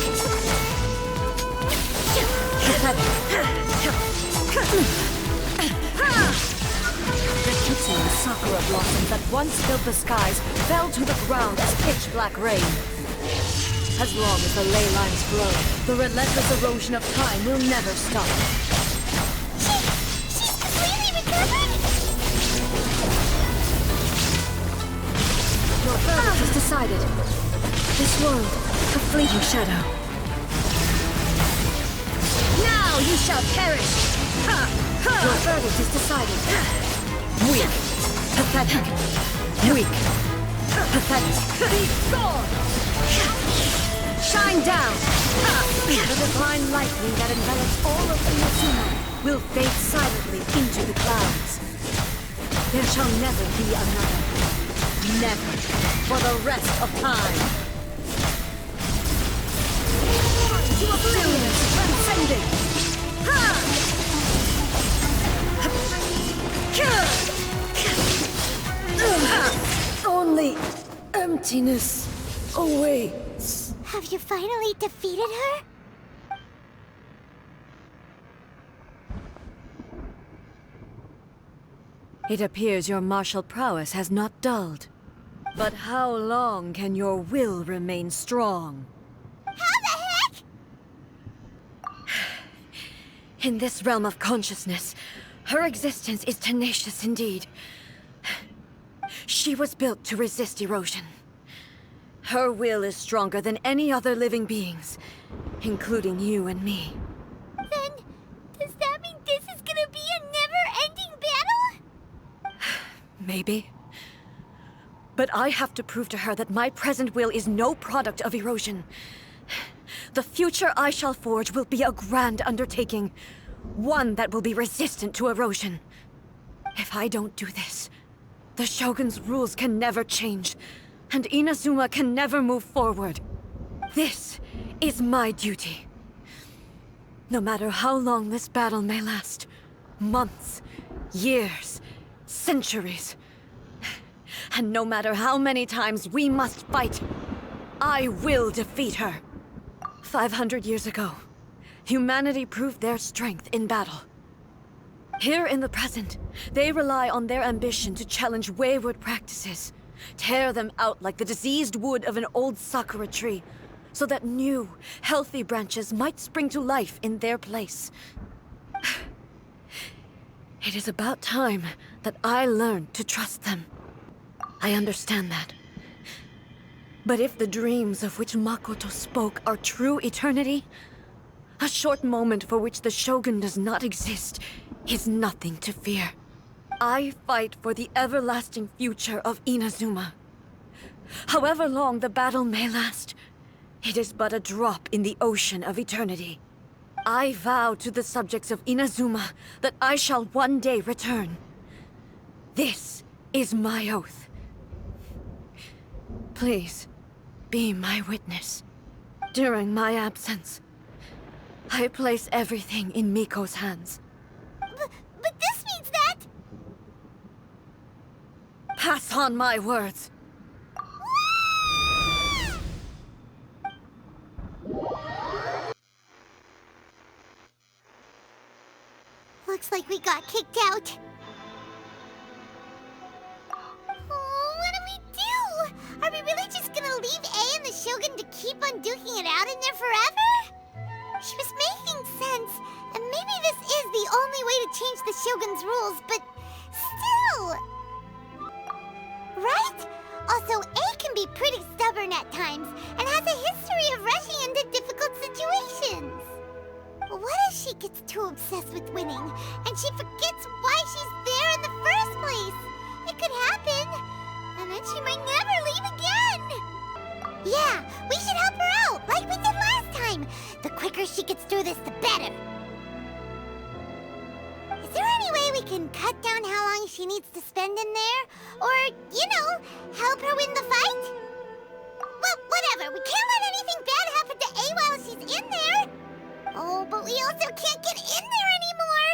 Pathetic. The Kitsu and Sakura blossoms that once filled the skies fell to the ground as pitch black rain. As long as the ley lines flow, the relentless erosion of time will never stop. She's completely recovered? Your verdict is decided. This world, a fleeting shadow. Now you shall perish! Your verdict is decided. Weak. Pathetic. Weak. Pathetic. Be gone! Shine down! The divine lightning that envelops all of Inazuma will fade silently into the clouds. There shall never be another. Never. For the rest of time. To oblivion, transcending! Only emptiness awaits. Have you finally defeated her? It appears your martial prowess has not dulled. But how long can your will remain strong? How the heck? In this realm of consciousness, her existence is tenacious indeed. She was built to resist erosion. Her will is stronger than any other living being's, including you and me. Then, does that mean this is gonna be a never-ending battle? Maybe. But I have to prove to her that my present will is no product of erosion. The future I shall forge will be a grand undertaking, one that will be resistant to erosion. If I don't do this, the Shogun's rules can never change, and Inazuma can never move forward. This is my duty. No matter how long this battle may last, months, years, centuries, and no matter how many times we must fight, I will defeat her. 500 years ago, humanity proved their strength in battle. Here in the present, they rely on their ambition to challenge wayward practices, tear them out like the diseased wood of an old sakura tree, so that new, healthy branches might spring to life in their place. It is about time that I learned to trust them. I understand that. But if the dreams of which Makoto spoke are true eternity, a short moment for which the Shogun does not exist is nothing to fear. I fight for the everlasting future of Inazuma. However long the battle may last, it is but a drop in the ocean of eternity. I vow to the subjects of Inazuma that I shall one day return. This is my oath. Please, be my witness. During my absence, I place everything in Miko's hands. But this means that... Pass on my words. Looks like we got kicked out. Oh, what do we do? Are we really just gonna leave A and the Shogun to keep on duking it out in there forever? She was making sense, and maybe this is the only way to change the Shogun's rules, but still... Right? Also, A can be pretty stubborn at times, and has a history of rushing into difficult situations. What if she gets too obsessed with winning, and she forgets why she's there in the first place? It could happen, and then she might never leave again. Yeah, we should help her out, like we did last time. The quicker she gets through this, the better. we can cut down how long she needs to spend in there? Or, help her win the fight? Well, whatever. We can't let anything bad happen to A while she's in there. Oh, but we also can't get in there anymore.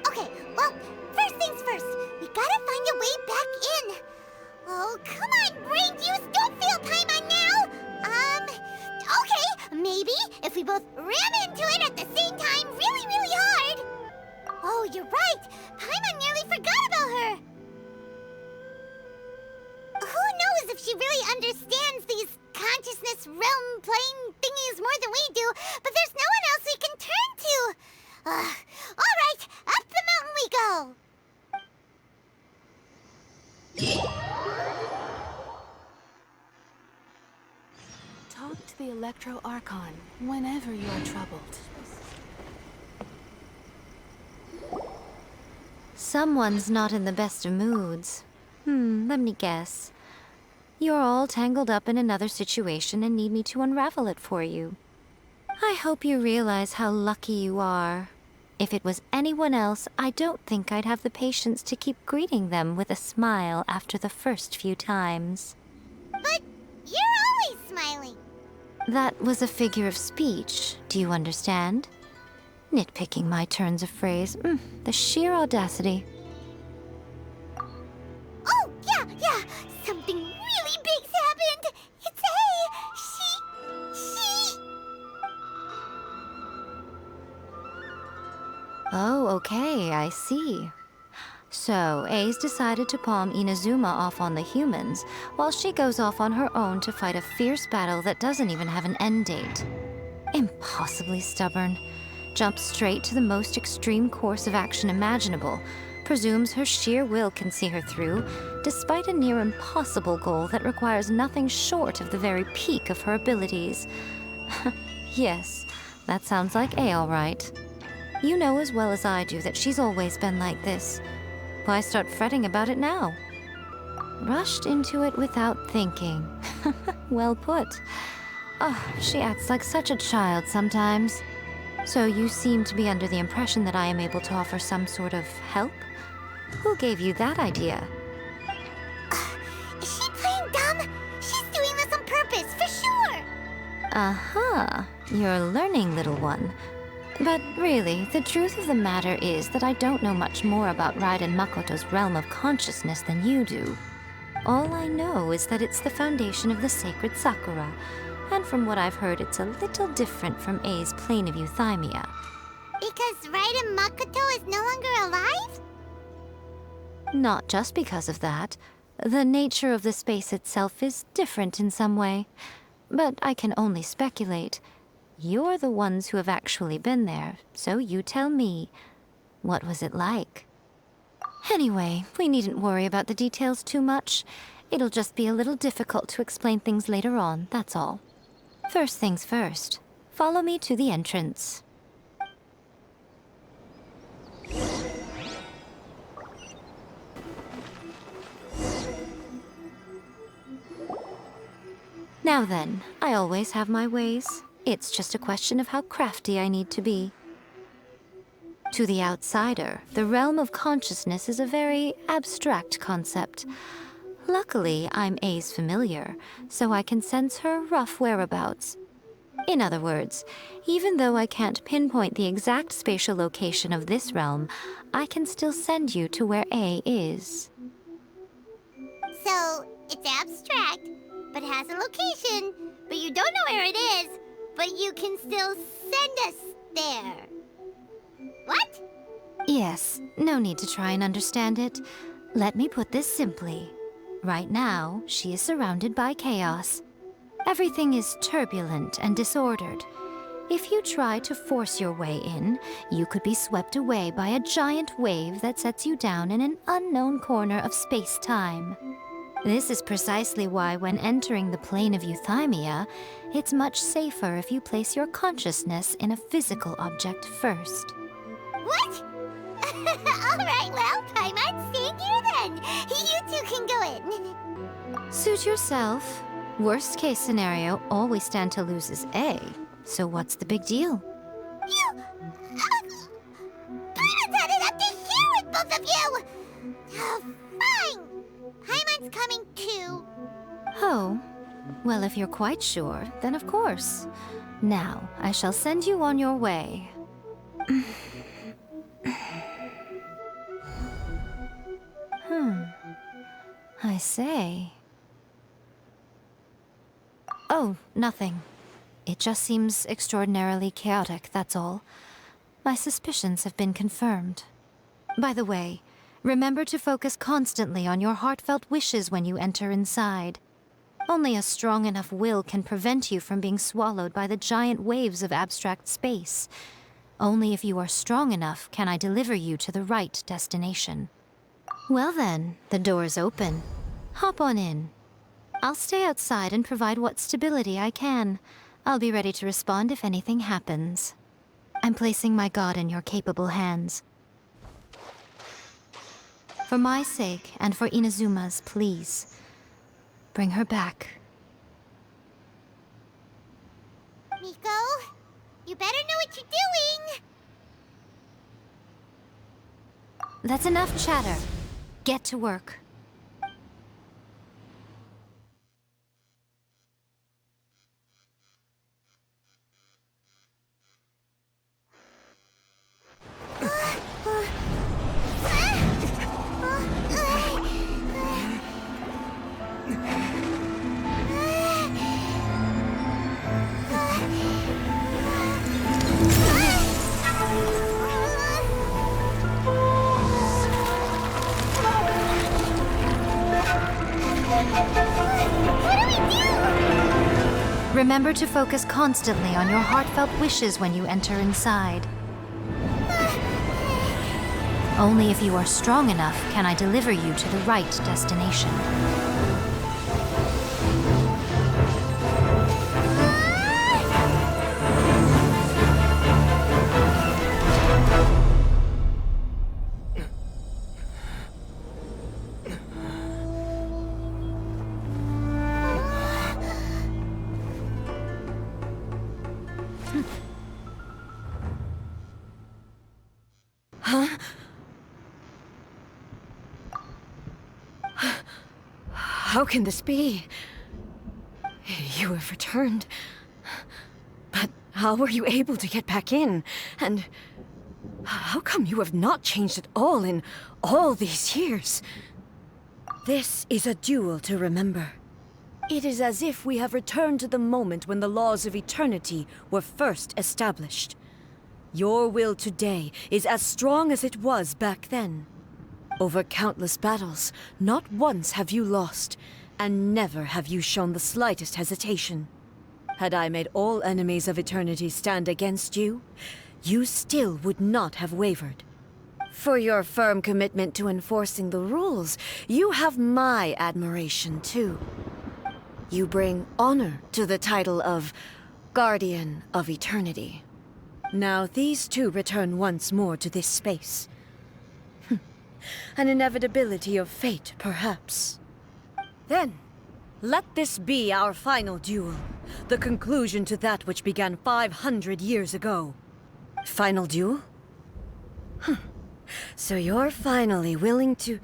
Okay, well, first things first. We gotta find a way back in. Oh, come on, brain juice. Don't feel Paimon now. Okay, maybe if we both ram into it at the same time really, really hard. Oh, you're right. Paimon nearly forgot about her. Who knows if she really understands these consciousness realm playing thingies more than we do, but there's no one else we can turn to. All right, up the mountain we go. Talk to the Electro Archon whenever you are troubled. Someone's not in the best of moods. Let me guess. You're all tangled up in another situation and need me to unravel it for you. I hope you realize how lucky you are. If it was anyone else, I don't think I'd have the patience to keep greeting them with a smile after the first few times. But you're always smiling. That was a figure of speech, do you understand? Nitpicking my turns of phrase. The sheer audacity. Oh, yeah. Something really big's happened. It's A. She... Oh, okay, I see. So, A's decided to palm Inazuma off on the humans, while she goes off on her own to fight a fierce battle that doesn't even have an end date. Impossibly stubborn. Jumps straight to the most extreme course of action imaginable, presumes her sheer will can see her through, despite a near impossible goal that requires nothing short of the very peak of her abilities. Yes, that sounds like A all right. You know as well as I do that she's always been like this. Why start fretting about it now? Rushed into it without thinking. Well put. Oh, she acts like such a child sometimes. So you seem to be under the impression that I am able to offer some sort of help? Who gave you that idea? Is she playing dumb? She's doing this on purpose, for sure. Uh-huh. You're learning, little one. But really, the truth of the matter is that I don't know much more about Raiden Makoto's realm of consciousness than you do. All I know is that it's the foundation of the sacred Sakura, and from what I've heard, it's a little different from A's plane of euthymia. Because Raiden Makoto is no longer alive? Not just because of that. The nature of the space itself is different in some way. But I can only speculate. You're the ones who have actually been there, so you tell me. What was it like? Anyway, we needn't worry about the details too much. It'll just be a little difficult to explain things later on, that's all. First things first. Follow me to the entrance. Now then, I always have my ways. It's just a question of how crafty I need to be. To the outsider, the realm of consciousness is a very abstract concept. Luckily, I'm A's familiar, so I can sense her rough whereabouts. In other words, even though I can't pinpoint the exact spatial location of this realm, I can still send you to where A is. So, it's abstract, but has a location, but you don't know where it is, but you can still send us there. What? Yes, no need to try and understand it. Let me put this simply. Right now, she is surrounded by chaos. Everything is turbulent and disordered. If you try to force your way in, you could be swept away by a giant wave that sets you down in an unknown corner of space-time. This is precisely why when entering the plane of euthymia, it's much safer if you place your consciousness in a physical object first. What? Alright, well, Paimon, stay here then. You two can go in. Suit yourself. Worst case scenario, all we stand to lose is A. So what's the big deal? You... both of you! Oh, fine! Paimon's coming too. Oh, well, if you're quite sure, then of course. Now, I shall send you on your way. I say. Oh, nothing. It just seems extraordinarily chaotic, that's all. My suspicions have been confirmed. By the way, remember to focus constantly on your heartfelt wishes when you enter inside. Only a strong enough will can prevent you from being swallowed by the giant waves of abstract space. Only if you are strong enough can I deliver you to the right destination. Well then, the door's open. Hop on in. I'll stay outside and provide what stability I can. I'll be ready to respond if anything happens. I'm placing my god in your capable hands. For my sake, and for Inazuma's, please. Bring her back. Miko, you better know what you're doing! That's enough chatter. Get to work. Remember to focus constantly on your heartfelt wishes when you enter inside. Only if you are strong enough can I deliver you to the right destination. How can this be? You have returned. But how were you able to get back in? And how come you have not changed at all in all these years? This is a duel to remember. It is as if we have returned to the moment when the laws of eternity were first established. Your will today is as strong as it was back then. Over countless battles, not once have you lost, and never have you shown the slightest hesitation. Had I made all enemies of eternity stand against you, you still would not have wavered. For your firm commitment to enforcing the rules, you have my admiration too. You bring honor to the title of Guardian of Eternity. Now these two return once more to this space. An inevitability of fate, perhaps. Then, let this be our final duel. The conclusion to that which began 500 years ago. Final duel? So you're finally willing to...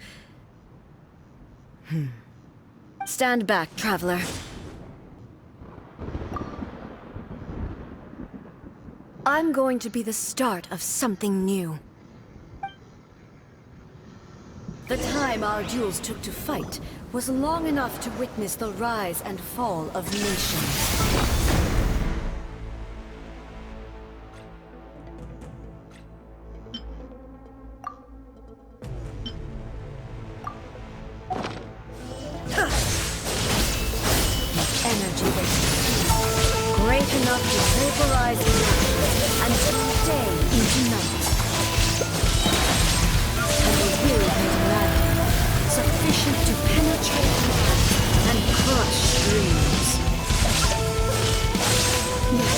Stand back, traveler. I'm going to be the start of something new. The time our duels took to fight was long enough to witness the rise and fall of nations. Energy great enough to vaporize nations and turn day into night. And the will made land, sufficient to penetrate and crush dreams. Yet,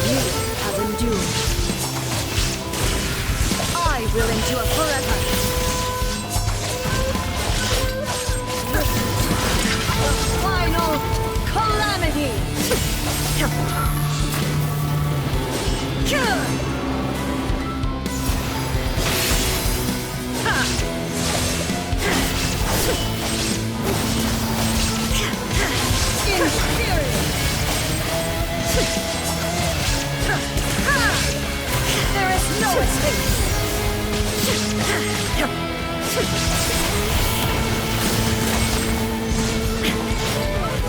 you have endured. I will endure forever. The final calamity!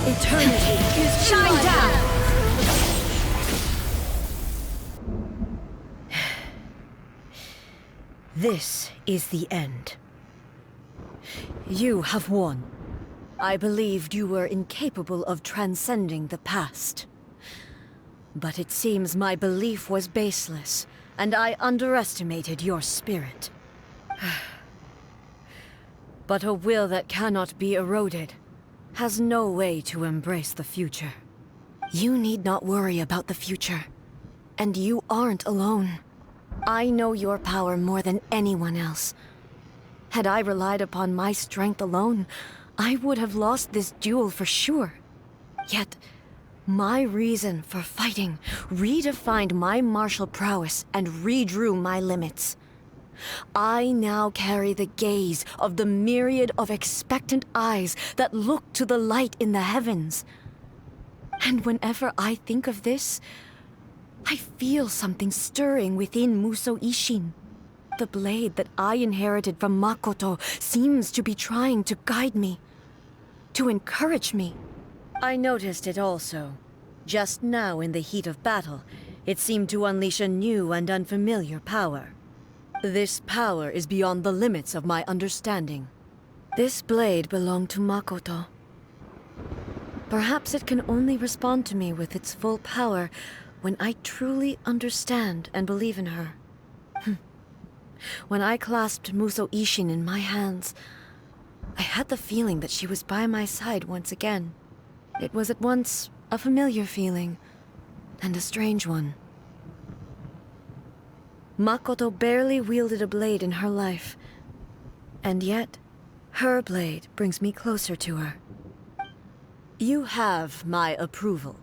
Eternity is shine down! This is the end. You have won. I believed you were incapable of transcending the past. But it seems my belief was baseless, and I underestimated your spirit. But a will that cannot be eroded has no way to embrace the future. You need not worry about the future. And you aren't alone. I know your power more than anyone else. Had I relied upon my strength alone, I would have lost this duel for sure. Yet, my reason for fighting redefined my martial prowess and redrew my limits. I now carry the gaze of the myriad of expectant eyes that look to the light in the heavens. And whenever I think of this, I feel something stirring within Musou Ishin. The blade that I inherited from Makoto seems to be trying to guide me, to encourage me. I noticed it also. Just now in the heat of battle, it seemed to unleash a new and unfamiliar power. This power is beyond the limits of my understanding. This blade belonged to Makoto. Perhaps it can only respond to me with its full power when I truly understand and believe in her. When I clasped Musou Ishin in my hands, I had the feeling that she was by my side once again. It was at once a familiar feeling and a strange one. Makoto barely wielded a blade in her life, and yet her blade brings me closer to her. You have my approval.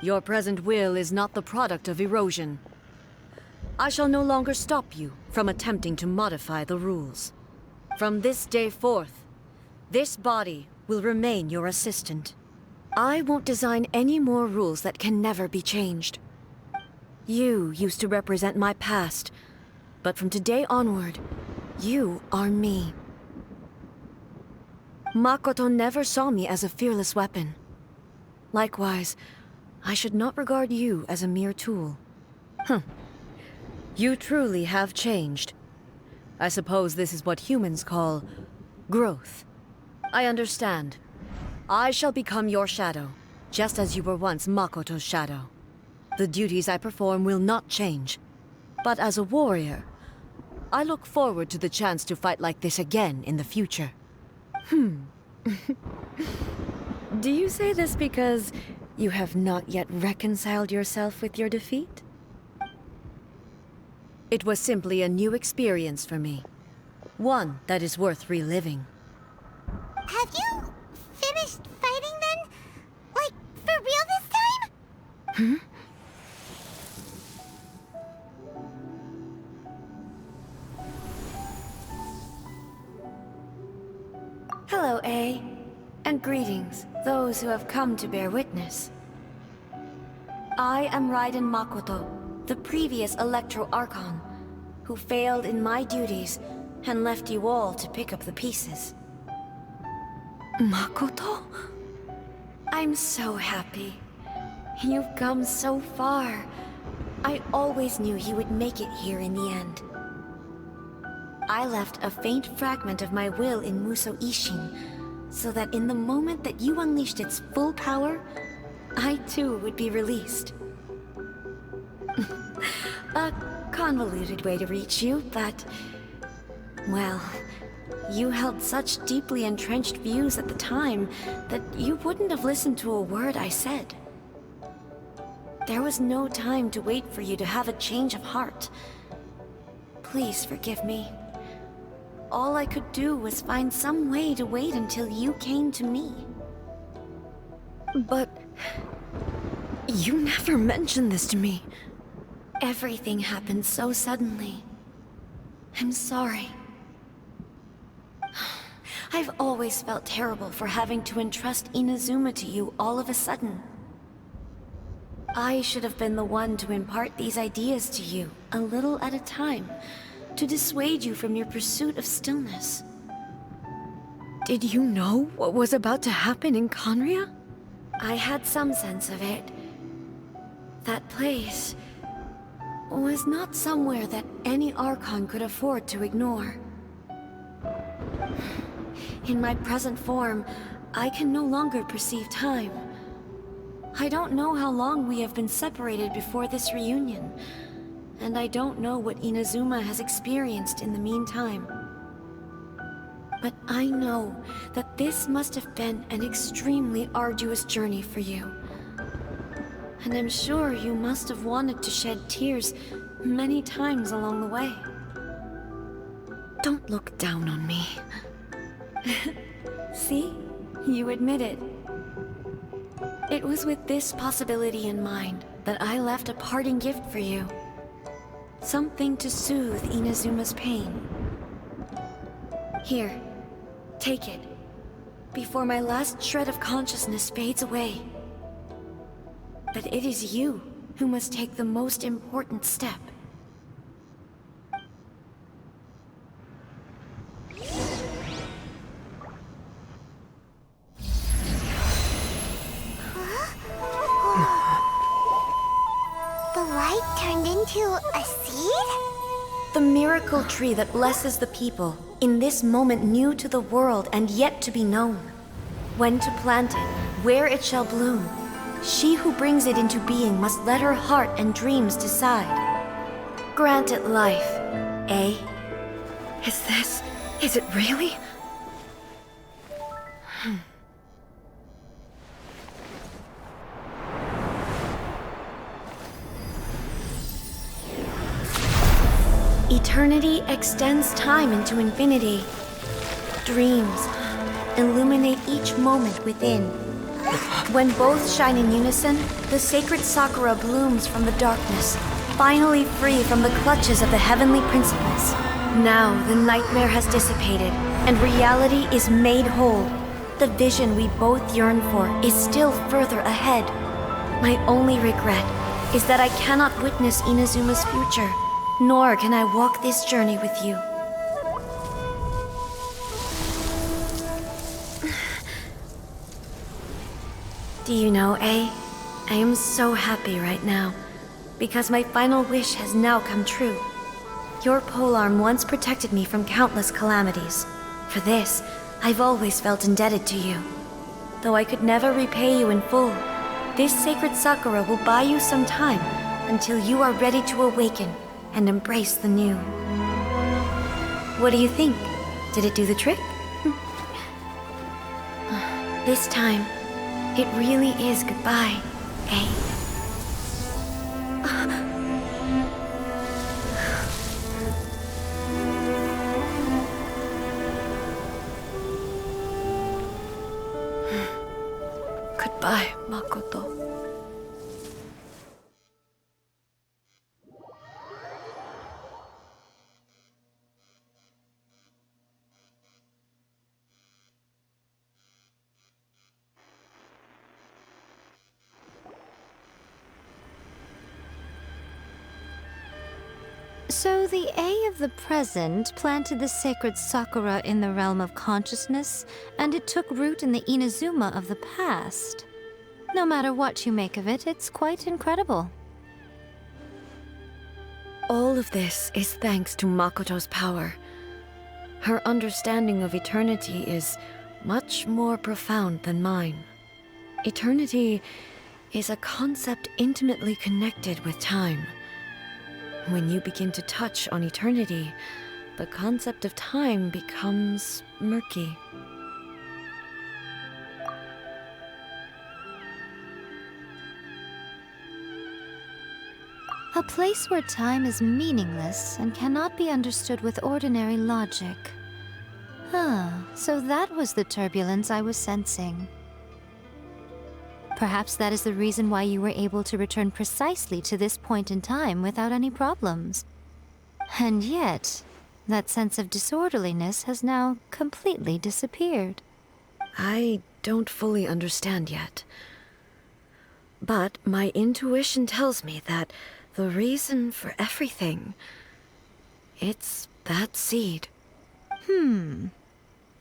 Your present will is not the product of erosion. I shall no longer stop you from attempting to modify the rules. From this day forth, this body will remain your assistant. I won't design any more rules that can never be changed. You used to represent my past, but from today onward, you are me. Makoto never saw me as a fearless weapon. Likewise, I should not regard you as a mere tool. You truly have changed. I suppose this is what humans call growth. I understand. I shall become your shadow, just as you were once Makoto's shadow. The duties I perform will not change. But as a warrior, I look forward to the chance to fight like this again in the future. Do you say this because you have not yet reconciled yourself with your defeat? It was simply a new experience for me. One that is worth reliving. Have you finished fighting then? Like, for real this time? Hello, A. And greetings, those who have come to bear witness. I am Raiden Makoto, the previous Electro Archon, who failed in my duties and left you all to pick up the pieces. Makoto? I'm so happy. You've come so far. I always knew you would make it here in the end. I left a faint fragment of my will in Musou Ishin, so that in the moment that you unleashed its full power, I too would be released. A convoluted way to reach you, but... well, you held such deeply entrenched views at the time that you wouldn't have listened to a word I said. There was no time to wait for you to have a change of heart. Please forgive me. All I could do was find some way to wait until you came to me. But... you never mentioned this to me. Everything happened so suddenly. I'm sorry. I've always felt terrible for having to entrust Inazuma to you all of a sudden. I should have been the one to impart these ideas to you, a little at a time, to dissuade you from your pursuit of stillness. Did you know what was about to happen in Conria? I had some sense of it. That place was not somewhere that any Archon could afford to ignore. In my present form, I can no longer perceive time. I don't know how long we have been separated before this reunion, and I don't know what Inazuma has experienced in the meantime. But I know that this must have been an extremely arduous journey for you. And I'm sure you must have wanted to shed tears many times along the way. Don't look down on me. See? You admit it. It was with this possibility in mind that I left a parting gift for you. Something to soothe Inazuma's pain. Here, take it, before my last shred of consciousness fades away. But it is you who must take the most important step. The light turned into a seed? The miracle tree that blesses the people, in this moment new to the world and yet to be known. When to plant it, where it shall bloom. She who brings it into being must let her heart and dreams decide. Grant it life, eh? Is it really? Eternity extends time into infinity. Dreams illuminate each moment within. When both shine in unison, the sacred Sakura blooms from the darkness, finally free from the clutches of the heavenly principles. Now the nightmare has dissipated, and reality is made whole. The vision we both yearn for is still further ahead. My only regret is that I cannot witness Inazuma's future, nor can I walk this journey with you. Do you know, I am so happy right now, because my final wish has now come true. Your polearm once protected me from countless calamities. For this, I've always felt indebted to you. Though I could never repay you in full, this sacred Sakura will buy you some time until you are ready to awaken and embrace the new. What do you think? Did it do the trick? This time, it really is goodbye, eh? Goodbye, Makoto. So the A of the present planted the sacred Sakura in the realm of consciousness, and it took root in the Inazuma of the past. No matter what you make of it, it's quite incredible. All of this is thanks to Makoto's power. Her understanding of eternity is much more profound than mine. Eternity is a concept intimately connected with time. When you begin to touch on eternity, the concept of time becomes murky. A place where time is meaningless and cannot be understood with ordinary logic. So that was the turbulence I was sensing. Perhaps that is the reason why you were able to return precisely to this point in time without any problems. And yet, that sense of disorderliness has now completely disappeared. I don't fully understand yet. But my intuition tells me that the reason for everything, it's that seed.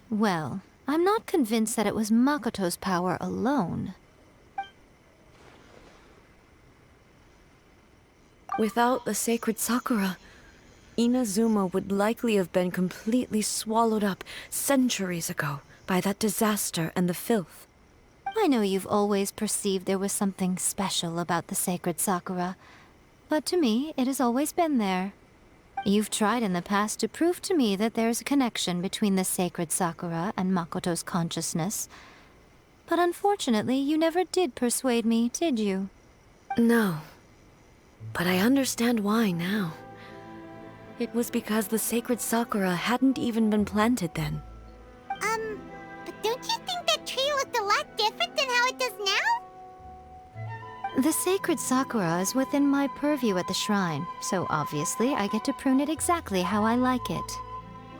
Well, I'm not convinced that it was Makoto's power alone. Without the sacred Sakura, Inazuma would likely have been completely swallowed up centuries ago by that disaster and the filth. I know you've always perceived there was something special about the sacred Sakura, but to me, it has always been there. You've tried in the past to prove to me that there's a connection between the sacred Sakura and Makoto's consciousness, but unfortunately, you never did persuade me, did you? No, but I understand why now. It was because the sacred Sakura hadn't even been planted then. But don't you think that tree looked a lot different than how it does now? The sacred Sakura is within my purview at the shrine, so obviously I get to prune it exactly how I like it.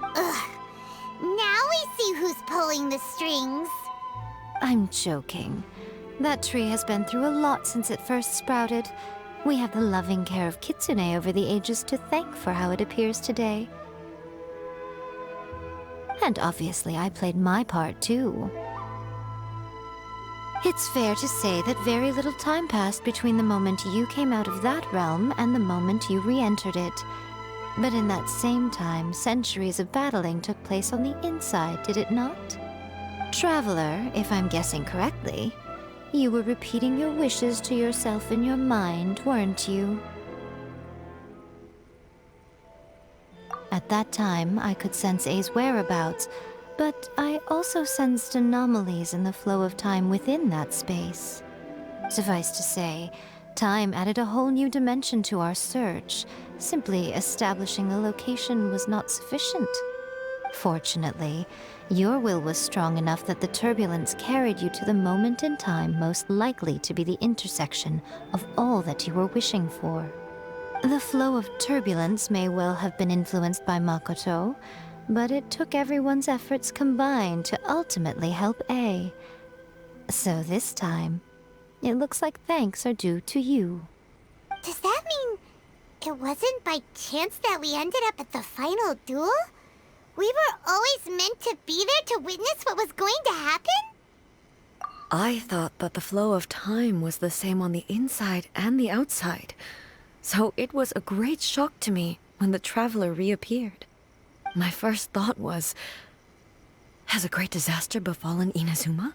Ugh. Now we see who's pulling the strings. I'm joking. That tree has been through a lot since it first sprouted. We have the loving care of Kitsune over the ages to thank for how it appears today. And obviously I played my part too. It's fair to say that very little time passed between the moment you came out of that realm and the moment you re-entered it. But in that same time, centuries of battling took place on the inside, did it not? Traveler, if I'm guessing correctly, you were repeating your wishes to yourself in your mind, weren't you? At that time, I could sense A's whereabouts, but I also sensed anomalies in the flow of time within that space. Suffice to say, time added a whole new dimension to our search. Simply establishing a location was not sufficient. Fortunately, your will was strong enough that the turbulence carried you to the moment in time most likely to be the intersection of all that you were wishing for. The flow of turbulence may well have been influenced by Makoto, but it took everyone's efforts combined to ultimately help A. So this time, it looks like thanks are due to you. Does that mean it wasn't by chance that we ended up at the final duel? We were always meant to be there to witness what was going to happen? I thought that the flow of time was the same on the inside and the outside, so it was a great shock to me when the traveler reappeared. My first thought was, has a great disaster befallen Inazuma?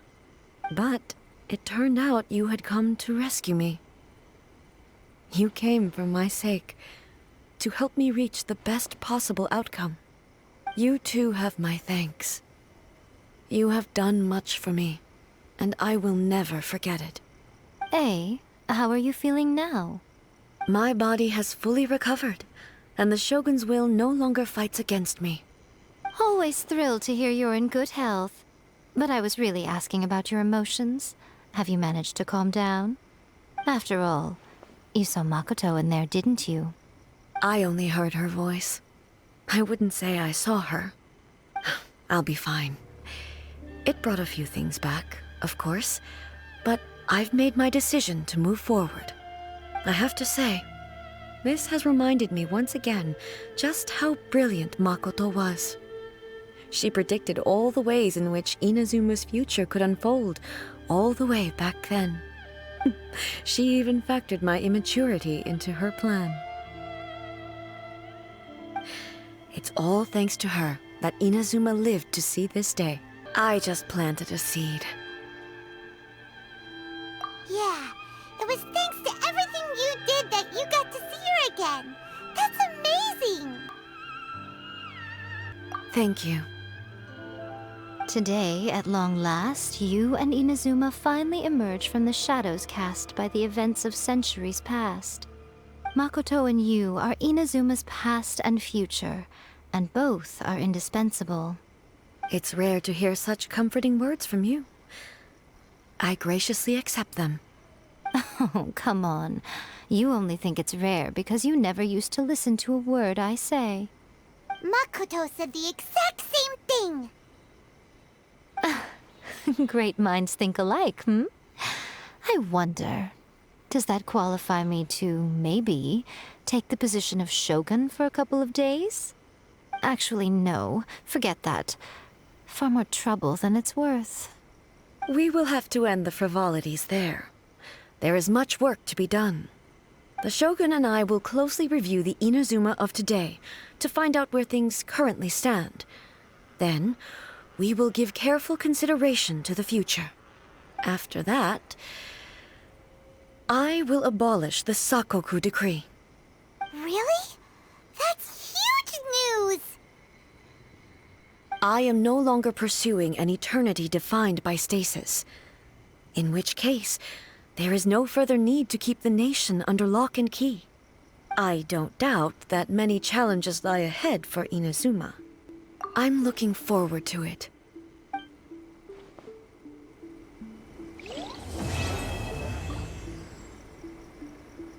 But it turned out you had come to rescue me. You came for my sake, to help me reach the best possible outcome. You too have my thanks. You have done much for me, and I will never forget it. A, how are you feeling now? My body has fully recovered, and the Shogun's will no longer fights against me. Always thrilled to hear you're in good health. But I was really asking about your emotions. Have you managed to calm down? After all, you saw Makoto in there, didn't you? I only heard her voice. I wouldn't say I saw her. I'll be fine. It brought a few things back, of course, but I've made my decision to move forward. I have to say, this has reminded me once again just how brilliant Makoto was. She predicted all the ways in which Inazuma's future could unfold, all the way back then. She even factored my immaturity into her plan. It's all thanks to her that Inazuma lived to see this day. I just planted a seed. Yeah, it was thanks to everything you did that you got to see her again. That's amazing! Thank you. Today, at long last, you and Inazuma finally emerge from the shadows cast by the events of centuries past. Makoto and you are Inazuma's past and future, and both are indispensable. It's rare to hear such comforting words from you. I graciously accept them. Oh, come on. You only think it's rare because you never used to listen to a word I say. Makoto said the exact same thing! Great minds think alike, hmm? I wonder, Does that qualify me to, maybe, take the position of Shogun for a couple of days? Actually, no. Forget that. Far more trouble than it's worth. We will have to end the frivolities there. There is much work to be done. The Shogun and I will closely review the Inazuma of today to find out where things currently stand. Then, we will give careful consideration to the future. After that, I will abolish the Sakoku decree. Really? That's huge news! I am no longer pursuing an eternity defined by stasis. In which case, there is no further need to keep the nation under lock and key. I don't doubt that many challenges lie ahead for Inazuma. I'm looking forward to it.